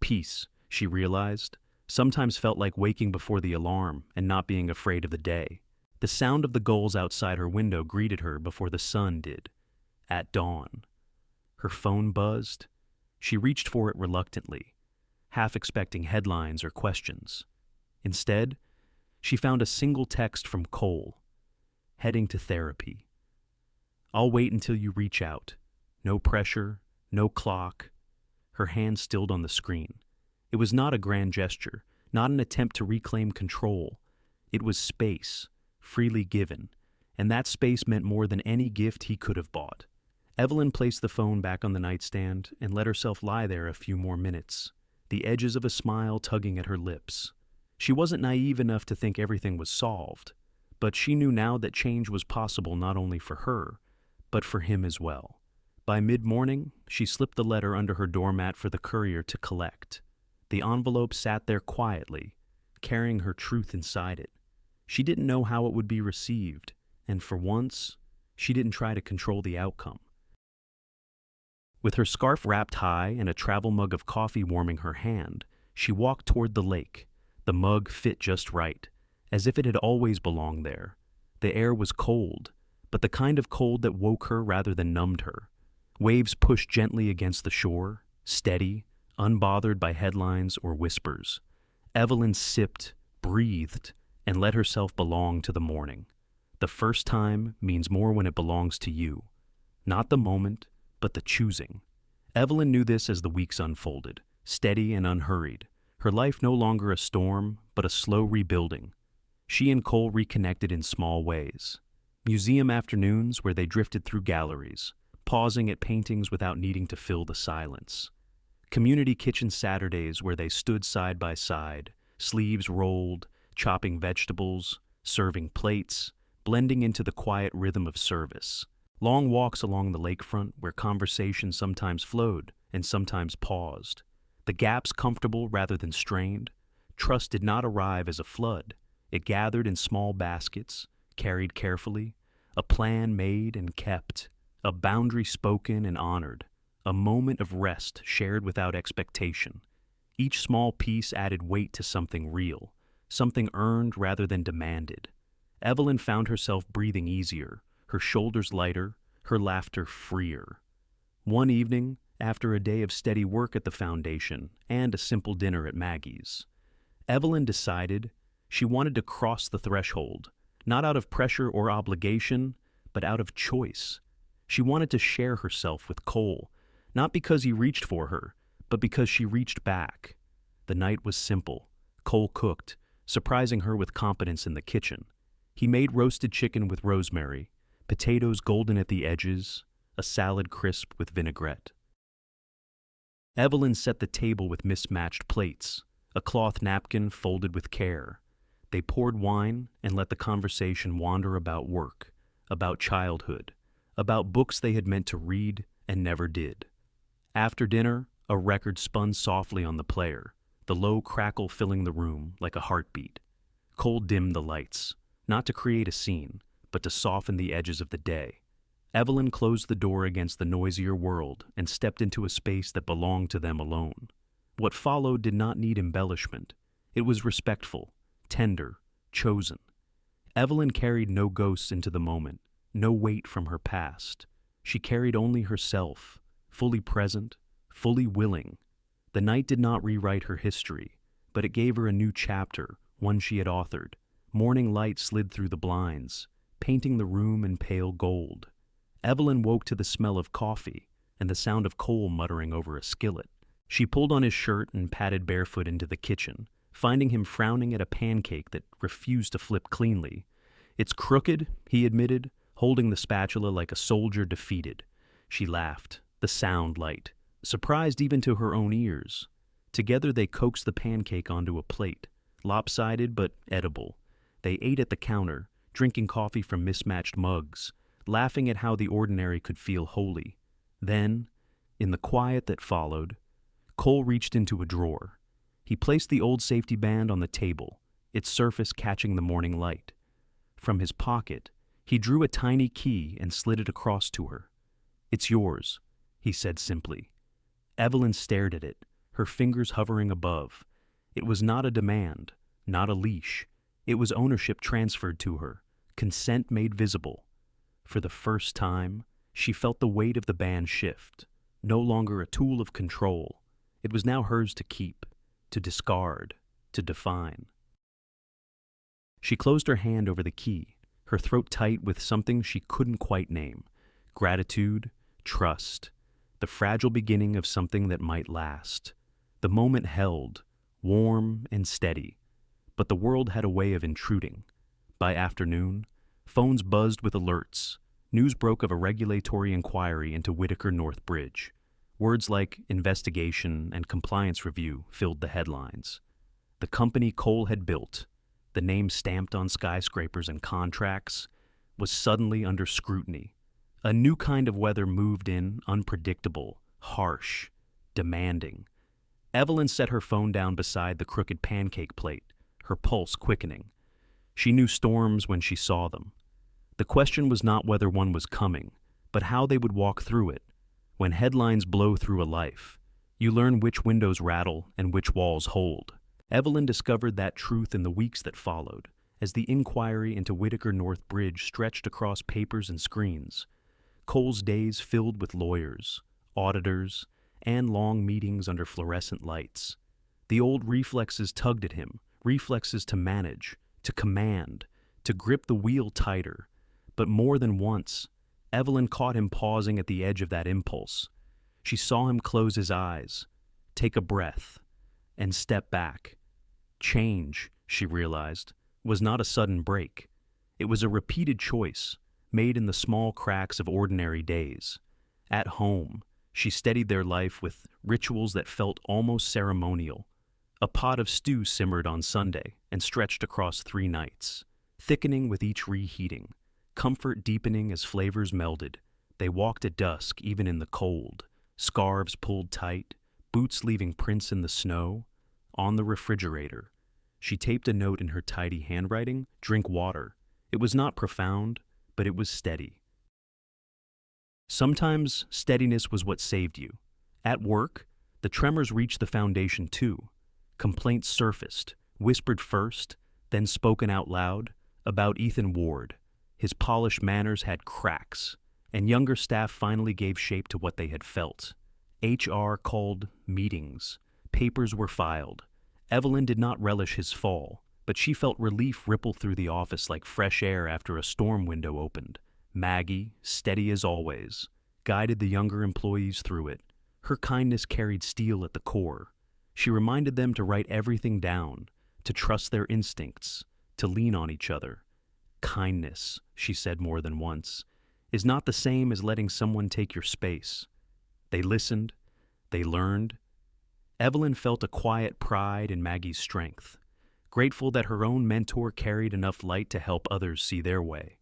Peace, she realized, sometimes felt like waking before the alarm and not being afraid of the day. The sound of the gulls outside her window greeted her before the sun did. At dawn, her phone buzzed. She reached for it reluctantly, half expecting headlines or questions. Instead, she found a single text from Cole, heading to therapy. I'll wait until you reach out. No pressure, no clock. Her hand stilled on the screen. It was not a grand gesture, not an attempt to reclaim control. It was space, freely given, and that space meant more than any gift he could have bought. Evelyn placed the phone back on the nightstand and let herself lie there a few more minutes, the edges of a smile tugging at her lips. She wasn't naive enough to think everything was solved, but she knew now that change was possible not only for her, but for him as well. By mid-morning, she slipped the letter under her doormat for the courier to collect. The envelope sat there quietly, carrying her truth inside it. She didn't know how it would be received, and for once, she didn't try to control the outcome. With her scarf wrapped high and a travel mug of coffee warming her hand, she walked toward the lake. The mug fit just right, as if it had always belonged there. The air was cold, but the kind of cold that woke her rather than numbed her. Waves pushed gently against the shore, steady, unbothered by headlines or whispers. Evelyn sipped, breathed, and let herself belong to the morning. The first time means more when it belongs to you. Not the moment, but the choosing. Evelyn knew this as the weeks unfolded, steady and unhurried. Her life no longer a storm, but a slow rebuilding. She and Cole reconnected in small ways. Museum afternoons where they drifted through galleries, pausing at paintings without needing to fill the silence. Community kitchen Saturdays where they stood side by side, sleeves rolled, chopping vegetables, serving plates, blending into the quiet rhythm of service. Long walks along the lakefront where conversation sometimes flowed and sometimes paused. The gaps comfortable rather than strained. Trust did not arrive as a flood. It gathered in small baskets, carried carefully, a plan made and kept, a boundary spoken and honored, a moment of rest shared without expectation. Each small piece added weight to something real, something earned rather than demanded. Evelyn found herself breathing easier, her shoulders lighter, her laughter freer. One evening, after a day of steady work at the foundation and a simple dinner at Maggie's, Evelyn decided she wanted to cross the threshold, not out of pressure or obligation, but out of choice. She wanted to share herself with Cole, not because he reached for her, but because she reached back. The night was simple. Cole cooked, surprising her with competence in the kitchen. He made roasted chicken with rosemary, potatoes golden at the edges, a salad crisp with vinaigrette. Evelyn set the table with mismatched plates, a cloth napkin folded with care. They poured wine and let the conversation wander about work, about childhood, about books they had meant to read and never did. After dinner, a record spun softly on the player, the low crackle filling the room like a heartbeat. Cole dimmed the lights, not to create a scene, but to soften the edges of the day. Evelyn closed the door against the noisier world and stepped into a space that belonged to them alone. What followed did not need embellishment. It was respectful, tender, chosen. Evelyn carried no ghosts into the moment, no weight from her past. She carried only herself, fully present, fully willing. The night did not rewrite her history, but it gave her a new chapter, one she had authored. Morning light slid through the blinds, painting the room in pale gold. Evelyn woke to the smell of coffee and the sound of Cole muttering over a skillet. She pulled on his shirt and padded barefoot into the kitchen, finding him frowning at a pancake that refused to flip cleanly. "It's crooked," he admitted, holding the spatula like a soldier defeated. She laughed, the sound light, surprised even to her own ears. Together they coaxed the pancake onto a plate, lopsided but edible. They ate at the counter, drinking coffee from mismatched mugs, laughing at how the ordinary could feel holy. Then, in the quiet that followed, Cole reached into a drawer. He placed the old safety band on the table, its surface catching the morning light. From his pocket, he drew a tiny key and slid it across to her. "It's yours," he said simply. Evelyn stared at it, her fingers hovering above. It was not a demand, not a leash. It was ownership transferred to her, consent made visible. For the first time, she felt the weight of the band shift. No longer a tool of control. It was now hers to keep, to discard, to define. She closed her hand over the key, her throat tight with something she couldn't quite name. Gratitude, trust, the fragile beginning of something that might last. The moment held, warm and steady, but the world had a way of intruding. By afternoon, phones buzzed with alerts. News broke of a regulatory inquiry into Whitaker North Bridge. Words like investigation and compliance review filled the headlines. The company Cole had built, the name stamped on skyscrapers and contracts, was suddenly under scrutiny. A new kind of weather moved in, unpredictable, harsh, demanding. Evelyn set her phone down beside the crooked pancake plate, her pulse quickening. She knew storms when she saw them. The question was not whether one was coming, but how they would walk through it. When headlines blow through a life, you learn which windows rattle and which walls hold. Evelyn discovered that truth in the weeks that followed, as the inquiry into Whitaker North Bridge stretched across papers and screens. Cole's days filled with lawyers, auditors, and long meetings under fluorescent lights. The old reflexes tugged at him, reflexes to manage, to command, to grip the wheel tighter. But more than once, Evelyn caught him pausing at the edge of that impulse. She saw him close his eyes, take a breath, and step back. Change, she realized, was not a sudden break. It was a repeated choice, made in the small cracks of ordinary days. At home, she steadied their life with rituals that felt almost ceremonial. A pot of stew simmered on Sunday and stretched across 3 nights, thickening with each reheating, comfort deepening as flavors melded. They walked at dusk, even in the cold, scarves pulled tight, boots leaving prints in the snow. On the refrigerator, she taped a note in her tidy handwriting, "Drink water." It was not profound, but it was steady. Sometimes steadiness was what saved you. At work, the tremors reached the foundation too. Complaints surfaced, whispered first, then spoken out loud, about Ethan Ward. His polished manners had cracks, and younger staff finally gave shape to what they had felt. HR called meetings. Papers were filed. Evelyn did not relish his fall, but she felt relief ripple through the office like fresh air after a storm window opened. Maggie, steady as always, guided the younger employees through it. Her kindness carried steel at the core. She reminded them to write everything down, to trust their instincts, to lean on each other. Kindness, she said more than once, is not the same as letting someone take your space. They listened. They learned. Evelyn felt a quiet pride in Maggie's strength, grateful that her own mentor carried enough light to help others see their way.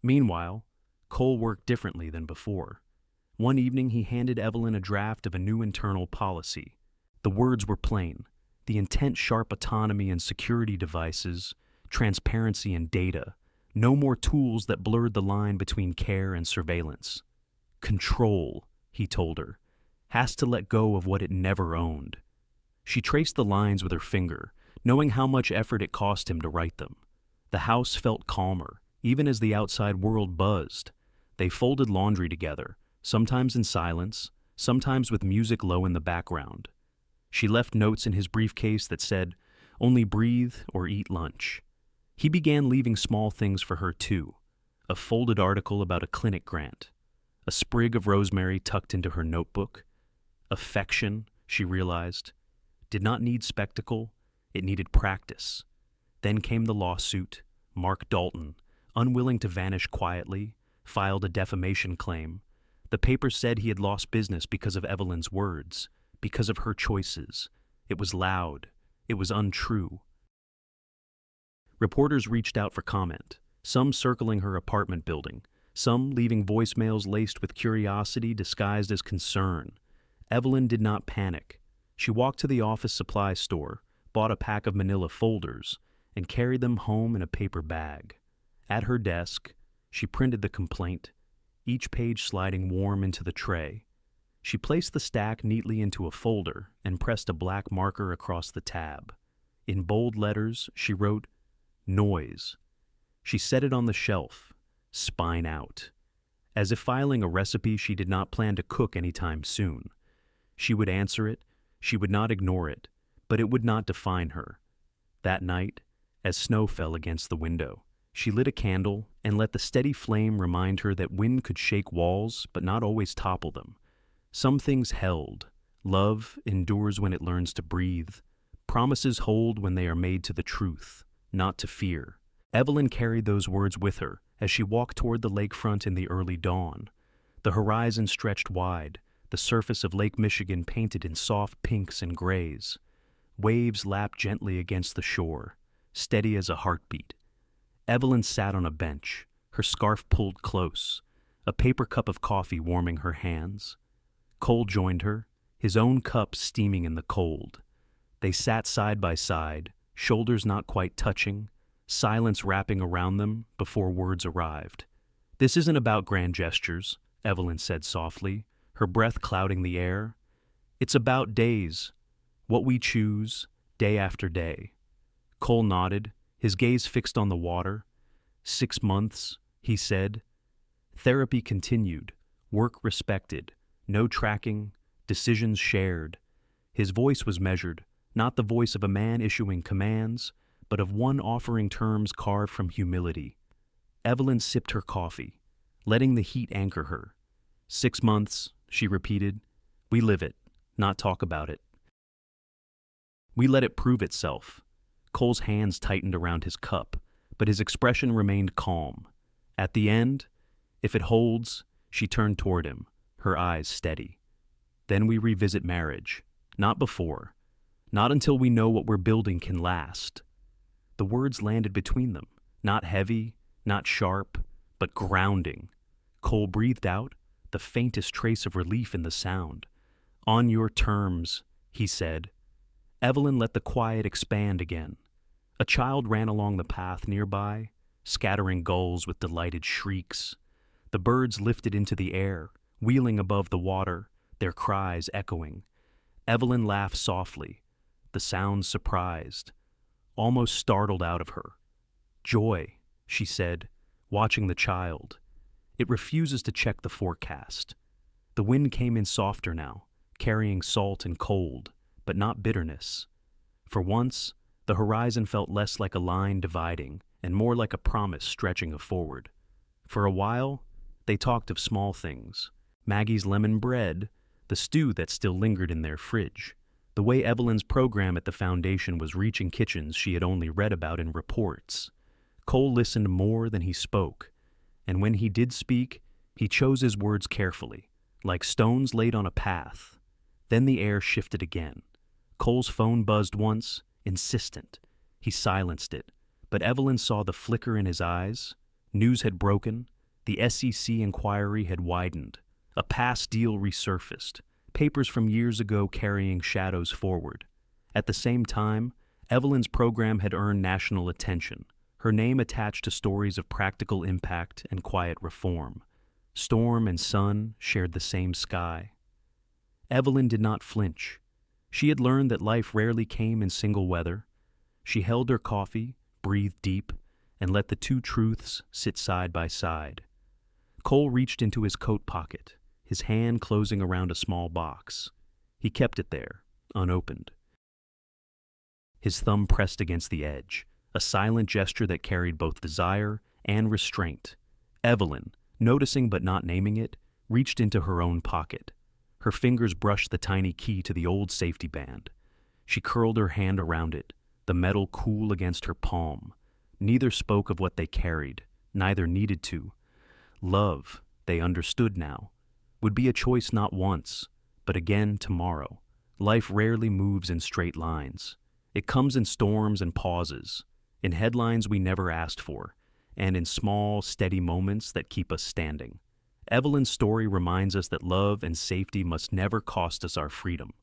Meanwhile, Cole worked differently than before. One evening he handed Evelyn a draft of a new internal policy. The words were plain, the intent sharp: autonomy and security devices, transparency and data, no more tools that blurred the line between care and surveillance. Control, he told her, has to let go of what it never owned. She traced the lines with her finger, knowing how much effort it cost him to write them. The house felt calmer, even as the outside world buzzed. They folded laundry together, sometimes in silence, sometimes with music low in the background. She left notes in his briefcase that said, "Only breathe or eat lunch." He began leaving small things for her too. A folded article about a clinic grant, a sprig of rosemary tucked into her notebook. Affection, she realized, did not need spectacle, it needed practice. Then came the lawsuit. Mark Dalton, unwilling to vanish quietly, filed a defamation claim. The paper said he had lost business because of Evelyn's words, because of her choices. It was loud. It was untrue. Reporters reached out for comment, some circling her apartment building, some leaving voicemails laced with curiosity disguised as concern. Evelyn did not panic. She walked to the office supply store, bought a pack of manila folders, and carried them home in a paper bag. At her desk, she printed the complaint, each page sliding warm into the tray. She placed the stack neatly into a folder and pressed a black marker across the tab. In bold letters, she wrote, "Noise." She set it on the shelf, spine out, as if filing a recipe she did not plan to cook anytime soon. She would answer it, she would not ignore it, but it would not define her. That night, as snow fell against the window, she lit a candle and let the steady flame remind her that wind could shake walls but not always topple them. Some things held. Love endures when it learns to breathe. Promises hold when they are made to the truth, not to fear. Evelyn carried those words with her as she walked toward the lakefront in the early dawn. The horizon stretched wide, the surface of Lake Michigan painted in soft pinks and grays. Waves lapped gently against the shore, steady as a heartbeat. Evelyn sat on a bench, her scarf pulled close, a paper cup of coffee warming her hands. Cole joined her, his own cup steaming in the cold. They sat side by side, shoulders not quite touching, silence wrapping around them before words arrived. "This isn't about grand gestures," Evelyn said softly, her breath clouding the air. "It's about days, what we choose, day after day." Cole nodded, his gaze fixed on the water. 6 months, he said. Therapy continued, work respected, no tracking, decisions shared. His voice was measured, not the voice of a man issuing commands, but of one offering terms carved from humility. Evelyn sipped her coffee, letting the heat anchor her. 6 months, she repeated. We live it, not talk about it. We let it prove itself. Cole's hands tightened around his cup, but his expression remained calm. At the end, if it holds, she turned toward him, her eyes steady. Then we revisit marriage, not before, not until we know what we're building can last. The words landed between them, not heavy, not sharp, but grounding. Cole breathed out, the faintest trace of relief in the sound. "On your terms," he said. Evelyn let the quiet expand again. A child ran along the path nearby, scattering gulls with delighted shrieks. The birds lifted into the air, wheeling above the water, their cries echoing. Evelyn laughed softly, the sound surprised, almost startled out of her. Joy, she said, watching the child. "It refuses to check the forecast." The wind came in softer now, carrying salt and cold, but not bitterness. For once, the horizon felt less like a line dividing and more like a promise stretching forward. For a while, they talked of small things: Maggie's lemon bread, the stew that still lingered in their fridge, the way Evelyn's program at the foundation was reaching kitchens she had only read about in reports. Cole listened more than he spoke, and when he did speak, he chose his words carefully, like stones laid on a path. Then the air shifted again. Cole's phone buzzed once, insistent. He silenced it, but Evelyn saw the flicker in his eyes. News had broken. The SEC inquiry had widened. A past deal resurfaced, papers from years ago carrying shadows forward. At the same time, Evelyn's program had earned national attention, her name attached to stories of practical impact and quiet reform. Storm and sun shared the same sky. Evelyn did not flinch. She had learned that life rarely came in single weather. She held her coffee, breathed deep, and let the two truths sit side by side. Cole reached into his coat pocket, his hand closing around a small box. He kept it there, unopened. His thumb pressed against the edge, a silent gesture that carried both desire and restraint. Evelyn, noticing but not naming it, reached into her own pocket. Her fingers brushed the tiny key to the old safety band. She curled her hand around it, the metal cool against her palm. Neither spoke of what they carried, neither needed to. Love, they understood now, would be a choice not once, but again tomorrow. Life rarely moves in straight lines. It comes in storms and pauses, in headlines we never asked for, and in small, steady moments that keep us standing. Evelyn's story reminds us that love and safety must never cost us our freedom.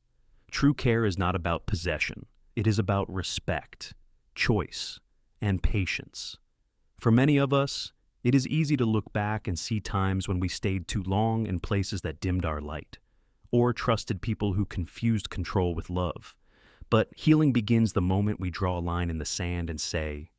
True care is not about possession. It is about respect, choice, and patience. For many of us, it is easy to look back and see times when we stayed too long in places that dimmed our light, or trusted people who confused control with love. But healing begins the moment we draw a line in the sand and say,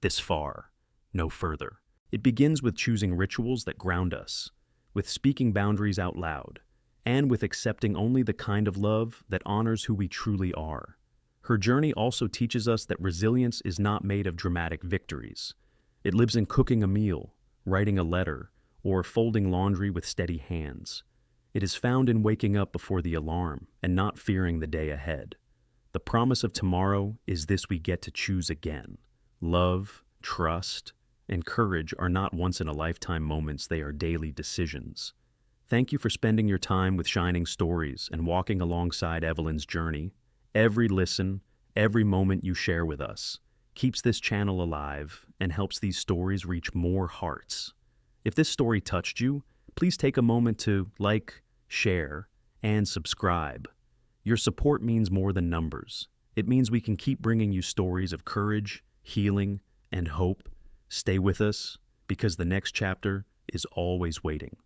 "This far, no further." It begins with choosing rituals that ground us, with speaking boundaries out loud, and with accepting only the kind of love that honors who we truly are. Her journey also teaches us that resilience is not made of dramatic victories. It lives in cooking a meal, writing a letter, or folding laundry with steady hands. It is found in waking up before the alarm and not fearing the day ahead. The promise of tomorrow is this: we get to choose again. Love, trust, and courage are not once-in-a-lifetime moments, they are daily decisions. Thank you for spending your time with Shining Stories and walking alongside Evelyn's journey. Every listen, every moment you share with us keeps this channel alive and helps these stories reach more hearts. If this story touched you, please take a moment to like, share, and subscribe. Your support means more than numbers. It means we can keep bringing you stories of courage, healing, and hope. Stay with us, because the next chapter is always waiting.